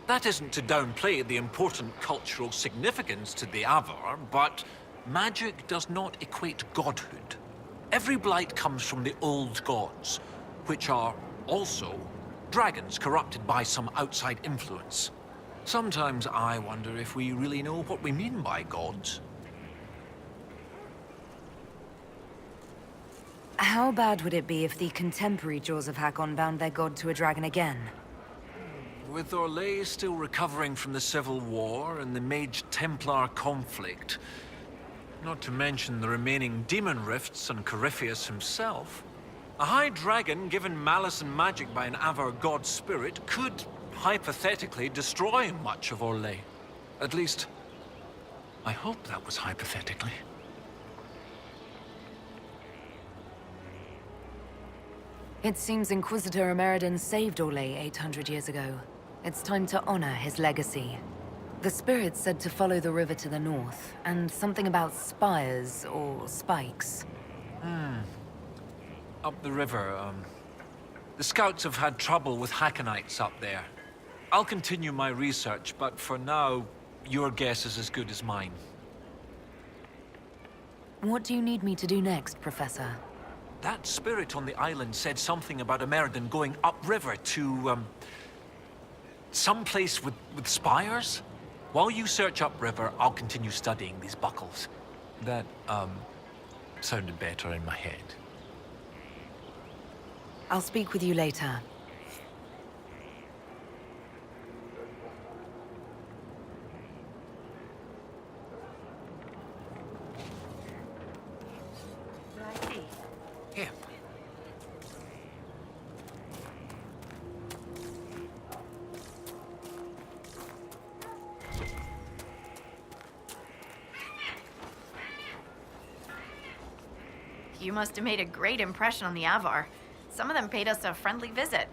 That isn't to downplay the important cultural significance to the Avar, but magic does not equate godhood. Every blight comes from the old gods, which are also dragons corrupted by some outside influence. Sometimes I wonder if we really know what we mean by gods. How bad would it be if the contemporary Jaws of Hakon bound their god to a dragon again? With Orlais still recovering from the Civil War and the Mage-Templar conflict, not to mention the remaining demon rifts and Corypheus himself, a high dragon given malice and magic by an Avar god spirit could, hypothetically, destroy much of Orlais. At least, I hope that was hypothetically. It seems Inquisitor Ameridan saved Orlais 800 years ago. It's time to honor his legacy. The spirit said to follow the river to the north, and something about spires or spikes. Up the river, the scouts have had trouble with Hackonites up there. I'll continue my research, but for now, your guess is as good as mine. What do you need me to do next, Professor? That spirit on the island said something about Ameridan going upriver to, someplace with spires? While you search upriver, I'll continue studying these buckles. That, sounded better in my head. I'll speak with you later. Here. You must have made a great impression on the Avar. Some of them paid us a friendly visit.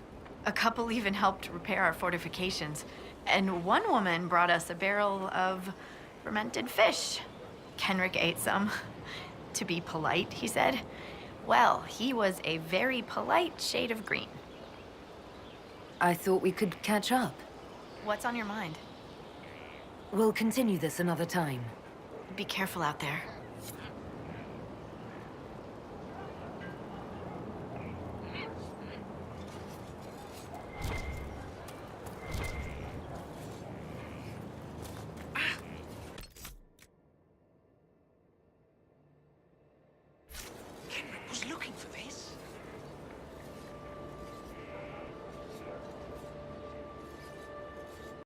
A couple even helped repair our fortifications. And one woman brought us a barrel of fermented fish. Kenrick ate some. To be polite, he said. Well, he was a very polite shade of green. I thought we could catch up. What's on your mind? We'll continue this another time. Be careful out there.